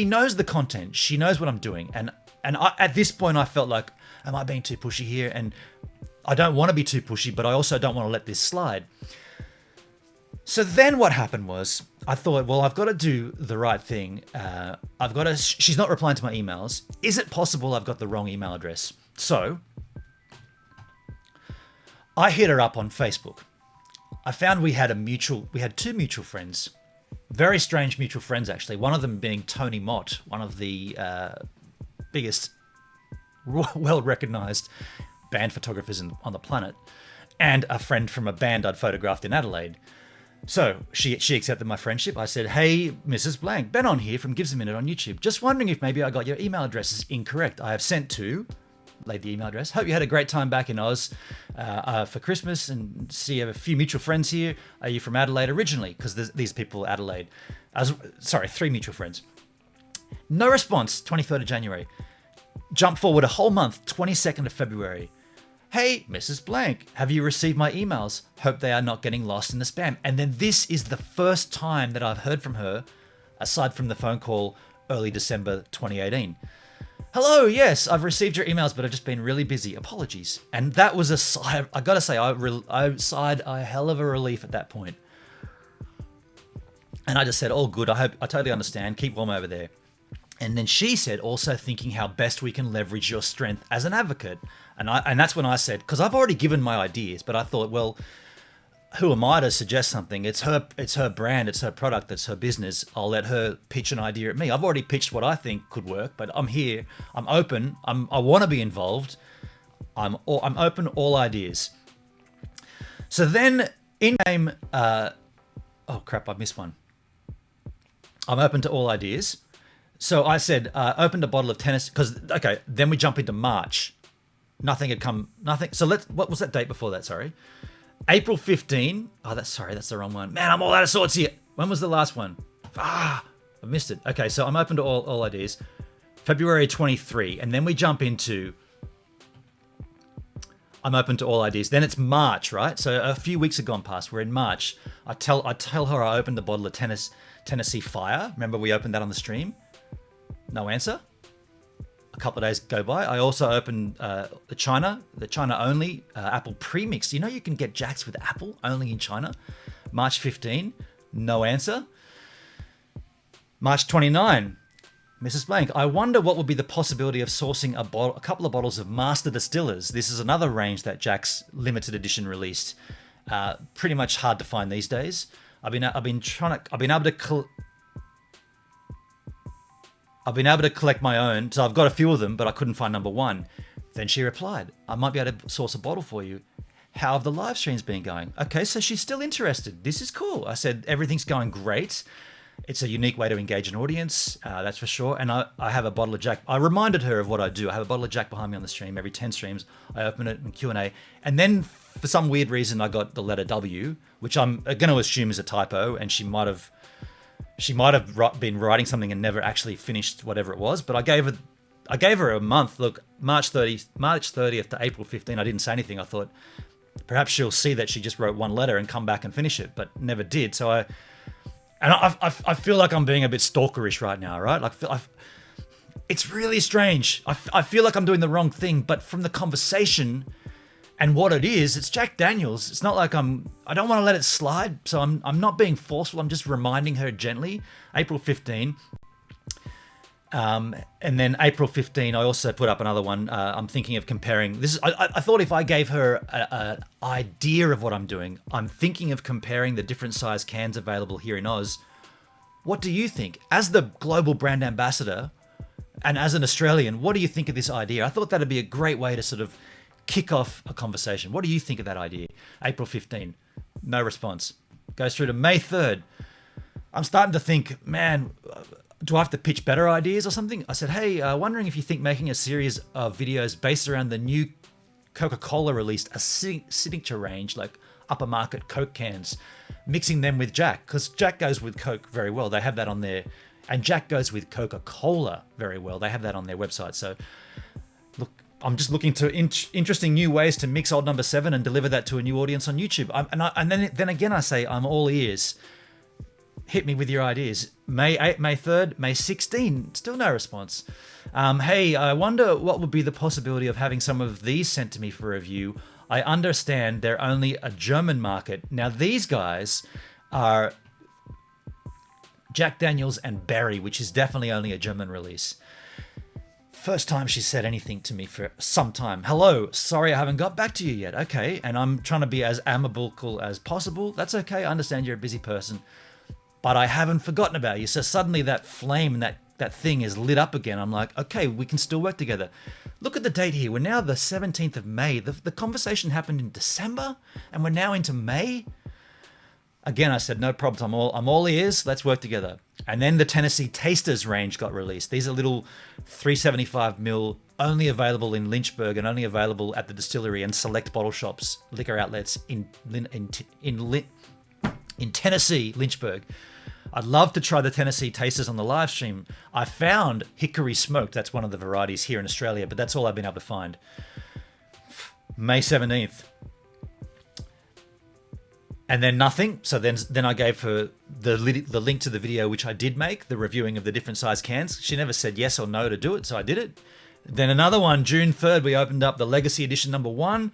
knows the content. She knows what I'm doing. And at this point, I felt like, am I being too pushy here? And I don't want to be too pushy, but I also don't want to let this slide. So then what happened was, I thought, well, I've got to do the right thing. She's not replying to my emails. Is it possible I've got the wrong email address? So I hit her up on Facebook. I found we had two mutual friends, very strange mutual friends, actually. One of them being Tony Mott, one of the biggest, well-recognized band photographers on the planet, and a friend from a band I'd photographed in Adelaide. So she accepted my friendship. I said, hey, Mrs. Blank, Ben on here from Gives a Minute on YouTube. Just wondering if maybe I got your email addresses incorrect. I have sent to, laid the email address. Hope you had a great time back in Oz for Christmas, and see a few mutual friends here. Are you from Adelaide originally? Because these people Adelaide. 3 mutual friends. No response, 23rd of January. Jump forward a whole month, 22nd of February. Hey, Mrs. Blank, have you received my emails? Hope they are not getting lost in the spam. And then this is the first time that I've heard from her, aside from the phone call early December 2018. Hello, yes, I've received your emails, but I've just been really busy. Apologies. And that was a sigh. I gotta say, I sighed a hell of a relief at that point. And I just said, all good. I totally understand. Keep warm over there. And then she said, also thinking how best we can leverage your strength as an advocate. And that's when I said, because I've already given my ideas, but I thought, well, who am I to suggest something? It's her brand, it's her product, it's her business. I'll let her pitch an idea at me. I've already pitched what I think could work, but I'm here, I'm open, I want to be involved. I'm open all ideas. So then in came, oh crap, I missed one. I'm open to all ideas. So I said, opened a bottle of Tennessee, because, okay, then we jump into March. Nothing had come, nothing. So what was that date before that? Sorry. April 15. Oh, that's the wrong one. Man, I'm all out of sorts here. When was the last one? I missed it. Okay, so I'm open to all ideas. February 23, and then we jump into I'm open to all ideas. Then it's March, right? So a few weeks have gone past. We're in March. I tell her I opened the bottle of Tennessee Fire. Remember we opened that on the stream? No answer. A couple of days go by. I also opened the China only Apple Premix. You know you can get Jacks with Apple only in China. March 15, no answer. March 29, Mrs. Blank, I wonder what would be the possibility of sourcing a couple of bottles of Master Distillers. This is another range that Jack's limited edition released. Pretty much hard to find these days. I've been able to collect my own, so I've got a few of them, but I couldn't find number one. Then she replied, I might be able to source a bottle for you. How have the live streams been going? Okay, so she's still interested. This is cool. I said, everything's going great. It's a unique way to engage an audience, that's for sure. And I have a bottle of Jack. I reminded her of what I do. I have a bottle of Jack behind me on the stream. Every 10 streams, I open it in Q&A. And then for some weird reason, I got the letter W, which I'm going to assume is a typo. And she might have been writing something and never actually finished whatever it was. But I gave her a month. Look, March 30th to April 15, I didn't say anything. I thought perhaps she'll see that she just wrote one letter and come back and finish it, but never did. So I feel like I'm being a bit stalkerish right now, right? It's really strange. I feel like I'm doing the wrong thing, but from the conversation and what it is, it's Jack Daniels. It's not like I don't want to let it slide, so I'm not being forceful. I'm just reminding her gently. April 15. And then April 15, I also put up another one. I'm thinking of comparing. I thought if I gave her an idea of what I'm doing, I'm thinking of comparing the different size cans available here in Oz. What do you think? As the global brand ambassador and as an Australian, what do you think of this idea? I thought that'd be a great way to sort of kick off a conversation. What do you think of that idea? April 15, no response. Goes through to May 3rd. I'm starting to think, man, do I have to pitch better ideas or something? I said, hey, wondering if you think making a series of videos based around the new Coca-Cola released a signature range, like upper market Coke cans, mixing them with Jack, because Jack goes with Coke very well. They have that on there. And Jack goes with Coca-Cola very well. They have that on their website. So look, I'm just looking to interesting new ways to mix Old Number 7 and deliver that to a new audience on YouTube. And then again, I say I'm all ears. Hit me with your ideas. May 8th, May 3rd, May 16, still no response. Hey, I wonder what would be the possibility of having some of these sent to me for review. I understand they're only a German market. Now, these guys are Jack Daniels and Berry, which is definitely only a German release. First time she said anything to me for some time. Hello, sorry I haven't got back to you yet. Okay, and I'm trying to be as amicable as possible. That's okay, I understand you're a busy person. But I haven't forgotten about you. So suddenly that flame, that thing is lit up again. I'm like, okay, we can still work together. Look at the date here. We're now the 17th of May. The conversation happened in December, and we're now into May. Again, I said, no problems. I'm all ears. Let's work together. And then the Tennessee Tasters range got released. These are little 375ml, only available in Lynchburg and only available at the distillery and select bottle shops, liquor outlets in Tennessee, Lynchburg. I'd love to try the Tennessee Tasters on the live stream. I found Hickory Smoked. That's one of the varieties here in Australia, but that's all I've been able to find. May 17th. And then nothing. So then I gave her the link to the video, which I did make, the reviewing of the different size cans. She never said yes or no to do it, so I did it. Then another one, June 3rd, we opened up the Legacy Edition number 1.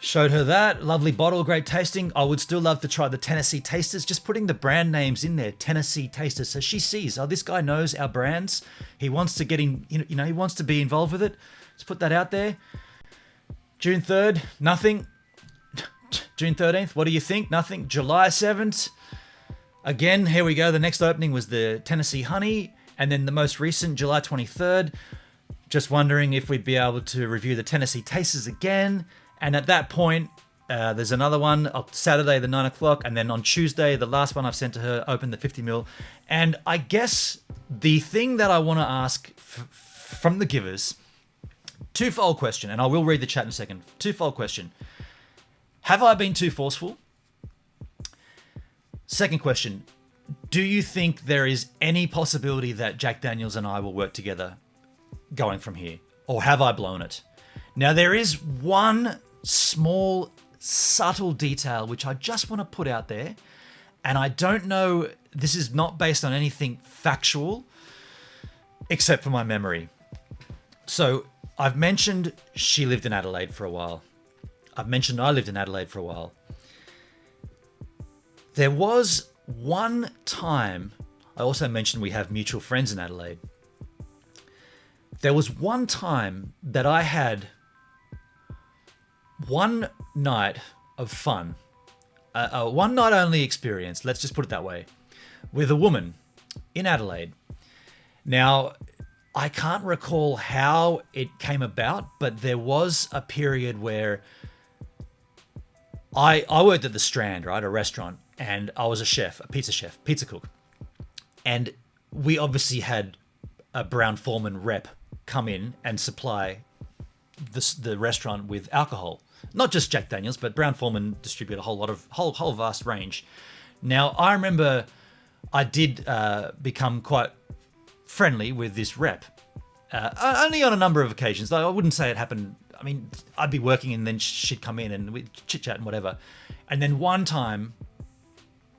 Showed her that. Lovely bottle, great tasting. I would still love to try the Tennessee Tasters. Just putting the brand names in there, Tennessee Tasters. So she sees, oh, this guy knows our brands. He wants to get in, he wants to be involved with it. Let's put that out there. June 3rd, nothing. June 13th, what do you think? Nothing. July 7th. Again, here we go. The next opening was the Tennessee Honey. And then the most recent, July 23rd. Just wondering if we'd be able to review the Tennessee Tasters again. And at that point, there's another one on Saturday, the 9 o'clock. And then on Tuesday, the last one I've sent to her, opened the 50ml. And I guess the thing that I want to ask from the givers, twofold question, and I will read the chat in a second. Twofold question. Have I been too forceful? Second question, do you think there is any possibility that Jack Daniels and I will work together going from here? Or have I blown it? Now, there is one small, subtle detail which I just want to put out there. And I don't know, this is not based on anything factual, except for my memory. So, I've mentioned she lived in Adelaide for a while. I've mentioned I lived in Adelaide for a while. There was one time, I also mentioned we have mutual friends in Adelaide. There was one time that I had one night of fun, a one night only experience, let's just put it that way, with a woman in Adelaide. Now, I can't recall how it came about, but there was a period where I worked at the Strand, right, a restaurant, and I was a chef, a pizza cook. And we obviously had a Brown-Forman rep come in and supply the restaurant with alcohol. Not just Jack Daniels, but Brown-Forman distribute a whole vast range. Now, I remember I did become quite friendly with this rep, only on a number of occasions. Though I wouldn't say it happened. I mean, I'd be working and then she'd come in and we'd chit-chat and whatever. And then one time,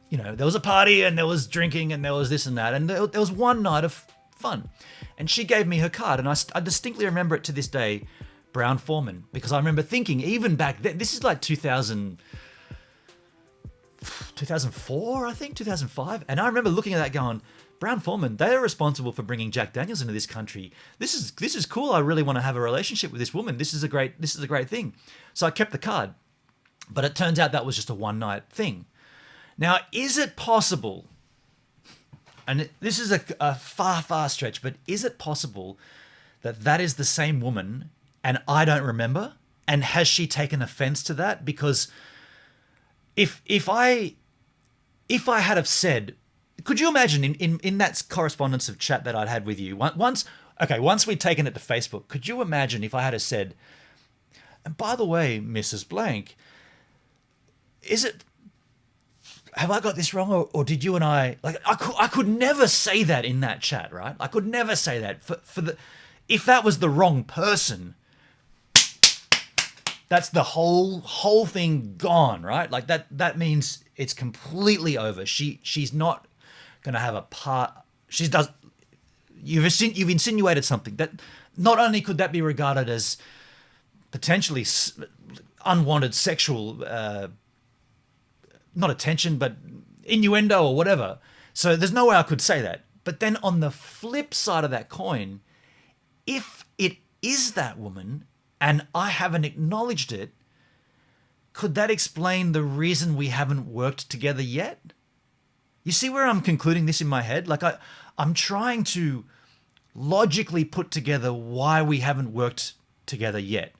you know, there was a party and there was drinking and there was this and that. And there was one night of fun. And she gave me her card. And I distinctly remember it to this day, Brown-Forman. Because I remember thinking, even back then, this is like 2004, I think, 2005. And I remember looking at that going, Brown-Forman, they are responsible for bringing Jack Daniels into this country. This is cool. I really want to have a relationship with this woman. This is a great thing. So I kept the card. But it turns out that was just a one-night thing. Now, is it possible, and this is a far, far stretch, but is it possible that that is the same woman and I don't remember? And has she taken offense to that? Because if I had have said, could you imagine in that correspondence of chat that I'd had with you, once we'd taken it to Facebook, could you imagine if I had have said, and by the way, Mrs. Blank, have I got this wrong, or did you and I, like, I could never say that in that chat, right? I could never say that if that was the wrong person, that's the whole thing gone, right? Like that means it's completely over. She's not going to have a part. You've insinuated something that not only could that be regarded as potentially unwanted sexual, not attention, but innuendo or whatever. So there's no way I could say that. But then on the flip side of that coin, if it is that woman and I haven't acknowledged it, could that explain the reason we haven't worked together yet? You see where I'm concluding this in my head? Like I'm trying to logically put together why we haven't worked together yet.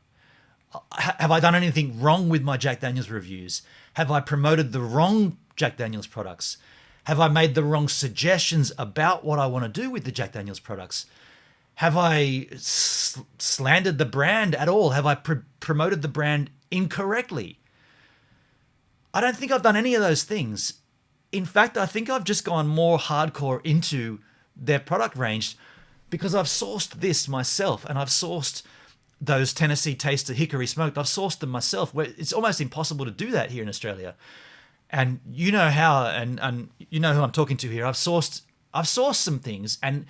Have I done anything wrong with my Jack Daniels reviews? Have I promoted the wrong Jack Daniels products? Have I made the wrong suggestions about what I want to do with the Jack Daniels products? Have I slandered the brand at all? Have I promoted the brand incorrectly? I don't think I've done any of those things. In fact, I think I've just gone more hardcore into their product range because I've sourced this myself, and I've sourced those Tennessee Taster Hickory Smoked. I've sourced them myself, where it's almost impossible to do that here in Australia. And you know how, and you know who I'm talking to here. I've sourced some things, and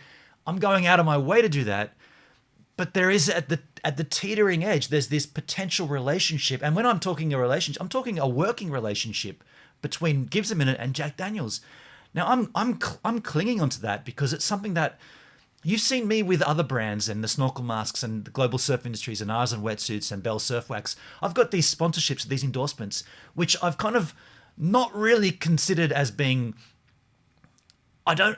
I'm going out of my way to do that. But there is at the teetering edge, there's this potential relationship. And when I'm talking a relationship, I'm talking a working relationship between Gibbs a Minute and Jack Daniels. Now I'm clinging onto that because it's something that you've seen me with other brands and the Snorkel Masks and the Global Surf Industries and Ours and Wetsuits and Bell Surf Wax. I've got these sponsorships, these endorsements, which I've kind of not really considered as being, I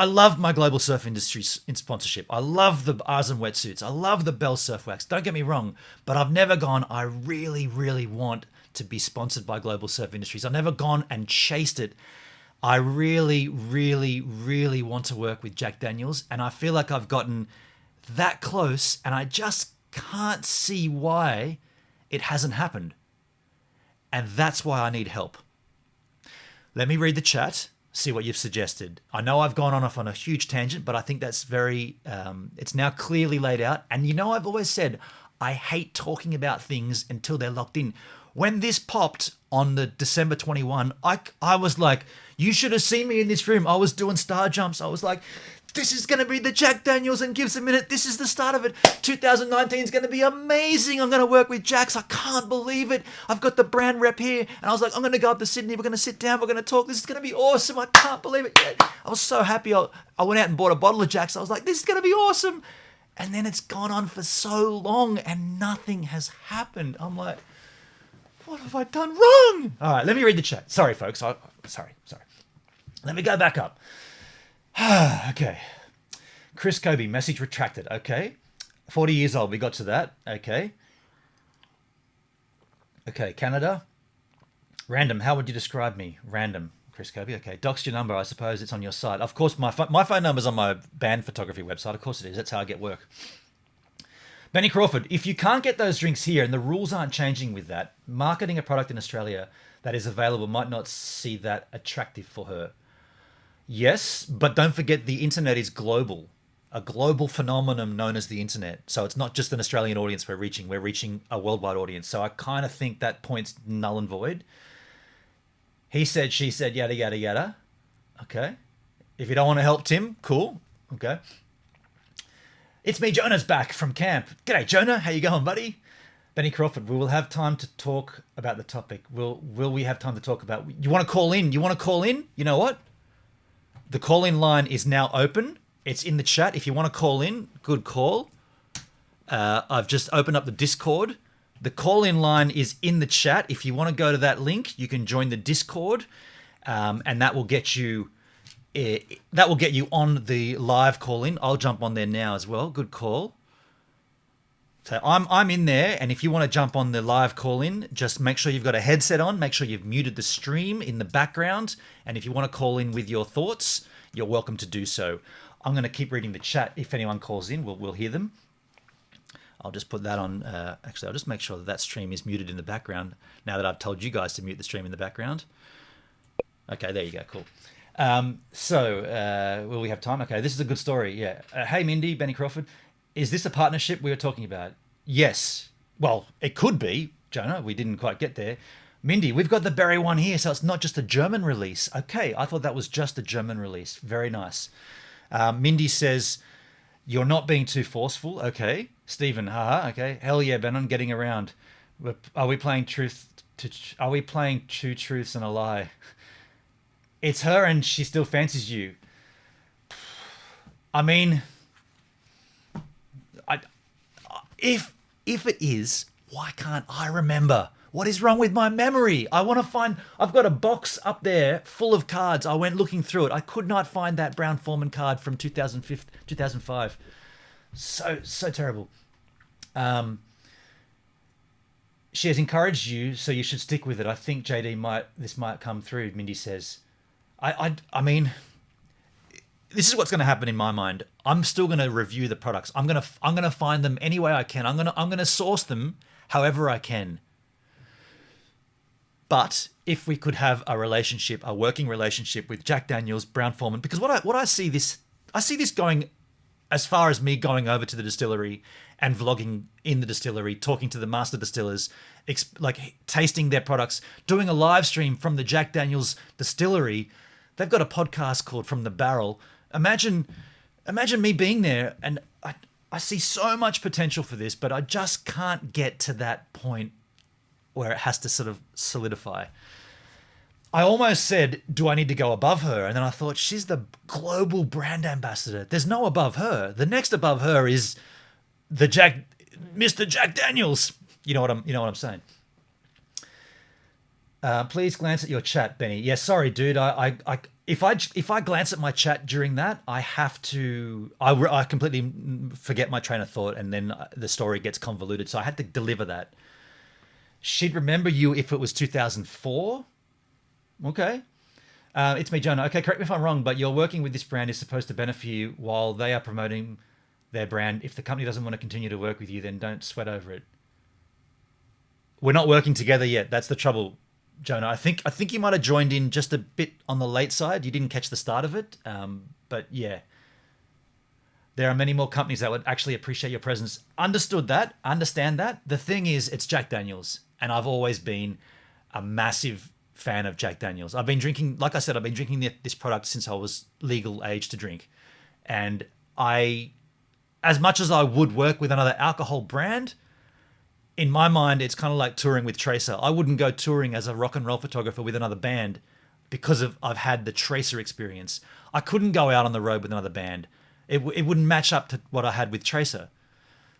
love my Global Surf Industries in sponsorship. I love the Ours and Wetsuits. I love the Bell Surf Wax. Don't get me wrong, but I've never gone, I really, really want to be sponsored by Global Surf Industries. I've never gone and chased it. I really, really, really want to work with Jack Daniels, and I feel like I've gotten that close, and I just can't see why it hasn't happened. And that's why I need help. Let me read the chat, see what you've suggested. I know I've gone off on a huge tangent, but I think that's very, it's now clearly laid out. And I've always said, I hate talking about things until they're locked in. When this popped on the December 21, I was like, you should have seen me in this room. I was doing star jumps. I was like, this is going to be the Jack Daniels and Gives a Minute. This is the start of it. 2019 is going to be amazing. I'm going to work with Jax. I can't believe it. I've got the brand rep here. And I was like, I'm going to go up to Sydney. We're going to sit down. We're going to talk. This is going to be awesome. I can't believe it yet. I was so happy. I went out and bought a bottle of Jax. I was like, this is going to be awesome. And then it's gone on for so long and nothing has happened. I'm like, what have I done wrong? All right, let me read the chat. Sorry, folks. Sorry. Let me go back up. Okay. Chris Kobe, message retracted. Okay. 40 years old. We got to that. Okay. Okay, Canada. Random. How would you describe me? Random. Chris Kobe. Okay. Doxed your number. I suppose it's on your site. Of course, my phone number's on my band photography website. Of course it is. That's how I get work. Benny Crawford, if you can't get those drinks here and the rules aren't changing with that, marketing a product in Australia that is available might not see that attractive for her. Yes, but don't forget the internet is global. A global phenomenon known as the internet. So it's not just an Australian audience we're reaching a worldwide audience. So I kind of think that point's null and void. He said, she said, yada, yada, yada. Okay. If you don't want to help Tim, cool. Okay. It's me, Jonah's back from camp. G'day, Jonah. How you going, buddy? Benny Crawford, we will have time to talk about the topic. Will we have time to talk about... You want to call in? You know what? The call-in line is now open. It's in the chat. If you want to call in, good call. I've just opened up the Discord. The call-in line is in the chat. If you want to go to that link, you can join the Discord, and that will get you on the live call-in. I'll jump on there now as well. Good call. So I'm in there, and if you want to jump on the live call-in, just make sure you've got a headset on. Make sure you've muted the stream in the background, and if you want to call in with your thoughts, you're welcome to do so. I'm going to keep reading the chat. If anyone calls in, we'll hear them. I'll just put that on. Actually, I'll just make sure that stream is muted in the background now that I've told you guys to mute the stream in the background. Okay, there you go. Cool. Will we have time? Okay, this is a good story. Yeah. Hey, Mindy, Benny Crawford. Is this a partnership we were talking about? Yes. Well, it could be, Jonah. We didn't quite get there. Mindy, we've got the Berry one here, so it's not just a German release. Okay, I thought that was just a German release. Very nice. Mindy says, you're not being too forceful. Okay. Stephen, haha. Okay. Hell yeah, Ben, I'm getting around. Are we playing two truths and a lie? It's her and she still fancies you. I mean... If it is, why can't I remember? What is wrong with my memory? I want to find... I've got a box up there full of cards. I went looking through it. I could not find that Brown-Forman card from 2005. So terrible. She has encouraged you, so you should stick with it. I think this might come through, Mindy says. I mean... This is what's going to happen in my mind. I'm still going to review the products. I'm going to find them any way I can. I'm going to source them however I can. But if we could have a working relationship with Jack Daniels, Brown-Forman, because what I see this going as far as me going over to the distillery and vlogging in the distillery, talking to the master distillers, like tasting their products, doing a live stream from the Jack Daniels distillery. They've got a podcast called From the Barrel. Imagine me being there, and I see so much potential for this, but I just can't get to that point where it has to sort of solidify. I almost said, do I need to go above her? And then I thought, she's the global brand ambassador. There's no above her. The next above her is Mr. Jack Daniels. You know what I'm saying? Please glance at your chat, Benny. Yeah, sorry, dude. If I glance at my chat during that, I have to... I completely forget my train of thought, and then the story gets convoluted. So I had to deliver that. She'd remember you if it was 2004. Okay. It's me, Jonah. Okay, correct me if I'm wrong, but you're working with this brand is supposed to benefit you while they are promoting their brand. If the company doesn't want to continue to work with you, then don't sweat over it. We're not working together yet. That's the trouble. Jonah. I think you might have joined in just a bit on the late side. You didn't catch the start of it, but yeah, there are many more companies that would actually appreciate your presence. Understood that, understand that. The thing is, it's Jack Daniels, and I've always been a massive fan of Jack Daniels. I've been drinking, like I said, I've been drinking this product since I was legal age to drink, and as much as I would work with another alcohol brand, in my mind, it's kind of like touring with Tracer. I wouldn't go touring as a rock and roll photographer with another band because I've had the Tracer experience. I couldn't go out on the road with another band. It wouldn't match up to what I had with Tracer.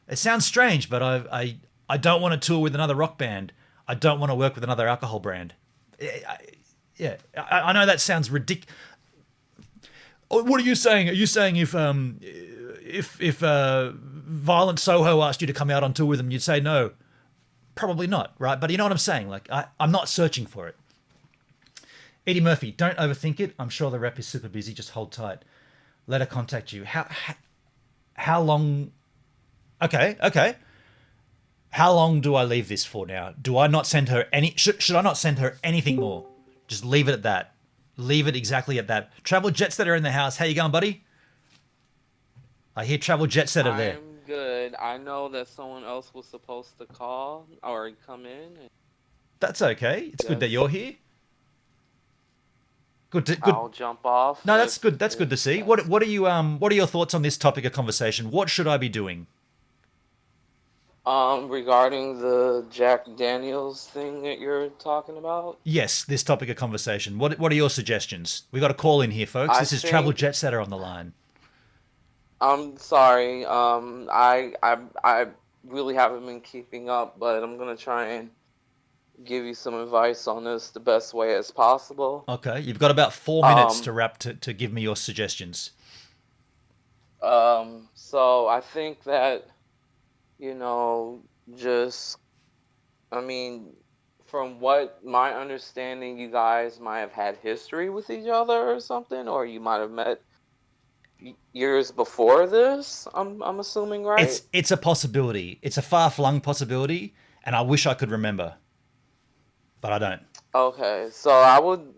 It sounds strange, but I don't want to tour with another rock band. I don't want to work with another alcohol brand. I know that sounds ridiculous. What are you saying? Are you saying if Violent Soho asked you to come out on tour with them, you'd say no? Probably not, right? But you know what I'm saying? Like, I'm not searching for it. Eddie Murphy, don't overthink it. I'm sure the rep is super busy. Just hold tight. Let her contact you. How long? Okay. How long do I leave this for now? Do I not send her any? Should I not send her anything more? Just leave it at that. Leave it exactly at that. Travel Jet Setter in the house. How you going, buddy? I hear Travel Jet Setter there. I'm good. I know that someone else was supposed to call or come in. That's okay. It's good that you're here. Good. I'll jump off. No, that's good. That's good to see. What are your thoughts on this topic of conversation? What should I be doing? Regarding the Jack Daniels thing that you're talking about. Yes, this topic of conversation. What are your suggestions? We got a call in here, folks. This is Travel Jet Setter on the line. I'm sorry. I really haven't been keeping up, but I'm gonna try and give you some advice on this the best way as possible. Okay, you've got about 4 minutes to wrap to give me your suggestions. So I think that, from what my understanding, you guys might have had history with each other or something, or you might have met years before this. I'm assuming, right? It's a possibility. It's a far-flung possibility, and I wish I could remember, but I don't. Okay, so I would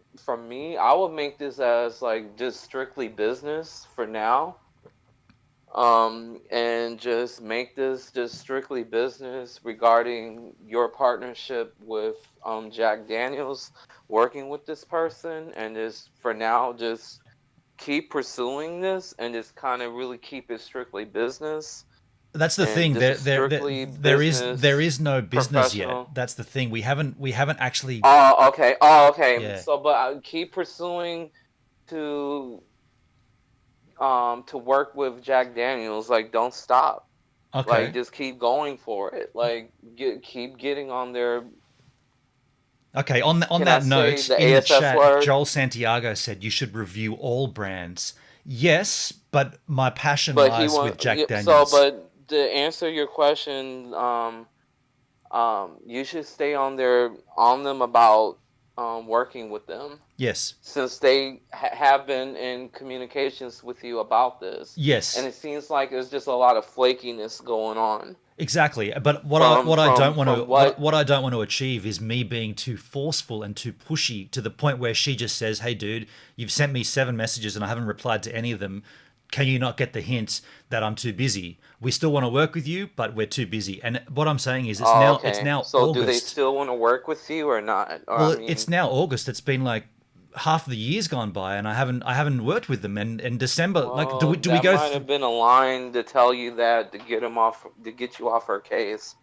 make this as like just strictly business for now. And just make this just strictly business regarding your partnership with Jack Daniels, working with this person, and just for now just keep pursuing this and just kind of really keep it strictly business. That's the thing. There is no business yet. That's the thing. We haven't actually. Oh, okay. Yeah. So, but I keep pursuing to work with Jack Daniels. Like, don't stop. Okay. Like, just keep going for it. Like, keep getting on there. Okay, on that note, in the chat, Joel Santiago said you should review all brands. Yes, but my passion lies with Jack Daniels. But to answer your question, you should stay on them about working with them. Yes. Since they have been in communications with you about this. Yes. And it seems like there's just a lot of flakiness going on. Exactly, but what I don't want to achieve is me being too forceful and too pushy to the point where she just says, "Hey, dude, you've sent me 7 messages and I haven't replied to any of them. Can you not get the hint that I'm too busy? We still want to work with you, but we're too busy." And what I'm saying is, it's now So August. do they still want to work with you or not? Well, it's now August. It's been like half the year's gone by, and I haven't worked with them. And in December, like, do we go? That might have been a line to tell you that to get you off her case.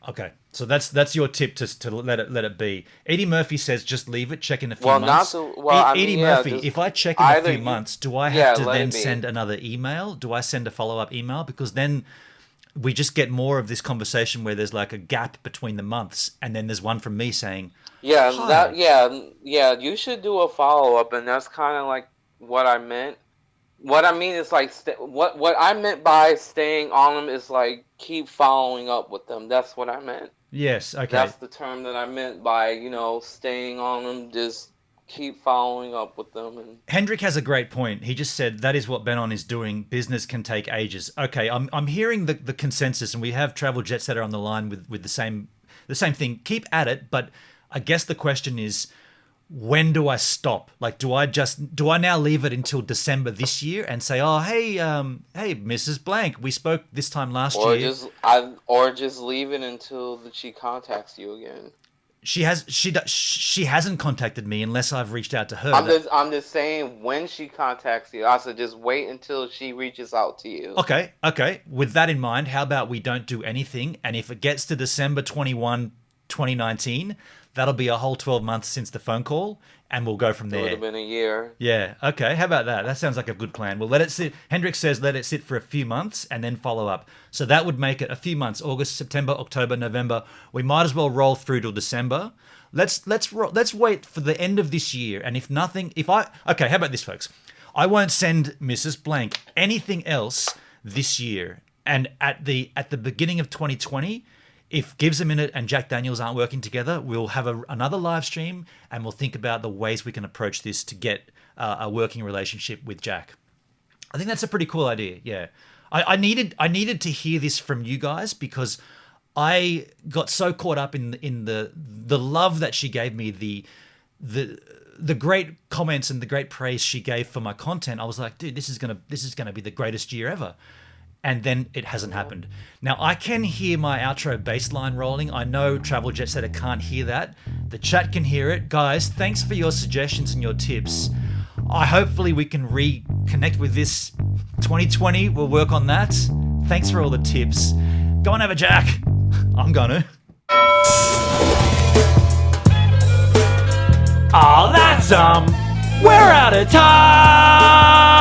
Okay, so that's your tip to let it be. Eddie Murphy says just leave it. Check in a few months. Eddie Murphy, if I check in a few months, do I have to then send another email? Do I send a follow-up email? Because then we just get more of this conversation where there's like a gap between the months, and then there's one from me saying, Yeah, Hi. you should do a follow-up, and that's kind of like what I meant. What I mean is like what I meant by staying on them is like keep following up with them. That's what I meant. Yes, okay. That's the term that I meant by, staying on them. Just keep following up with them. And Hendrik has a great point. He just said that is what Benon is doing. Business can take ages. Okay, I'm hearing the consensus, and we have Travel Jet Setter on the line with the same thing. Keep at it, but I guess the question is, when do I stop? Like, do I now leave it until December this year and say, oh, hey, Mrs. Blank, we spoke this time last year. Or just leave it until she contacts you again. She hasn't contacted me unless I've reached out to her. I'm just saying, when she contacts you, I said just wait until she reaches out to you. Okay. With that in mind, how about we don't do anything, and if it gets to December 21, 2019, that'll be a whole 12 months since the phone call, and we'll go from there. It would have been a year. Yeah, okay. How about that? That sounds like a good plan. We'll let it sit. Hendrik says let it sit for a few months and then follow up. So that would make it a few months: August, September, October, November. We might as well roll through till December. Let's wait for the end of this year. And how about this, folks? I won't send Mrs. Blank anything else this year. And at the beginning of 2020. If Gives a Minute and Jack Daniels aren't working together, we'll have another live stream and we'll think about the ways we can approach this to get a working relationship with Jack. I think that's a pretty cool idea. Yeah, I needed to hear this from you guys because I got so caught up in the love that she gave me, the great comments and the great praise she gave for my content. I was like, dude, this is gonna be the greatest year ever. And then it hasn't happened. Now, I can hear my outro bass line rolling. I know Travel Jet Setter can't hear that. The chat can hear it. Guys, thanks for your suggestions and your tips. Hopefully we can reconnect with this 2020. We'll work on that. Thanks for all the tips. Go and have a Jack. I'm gonna. Oh, that's we're out of time.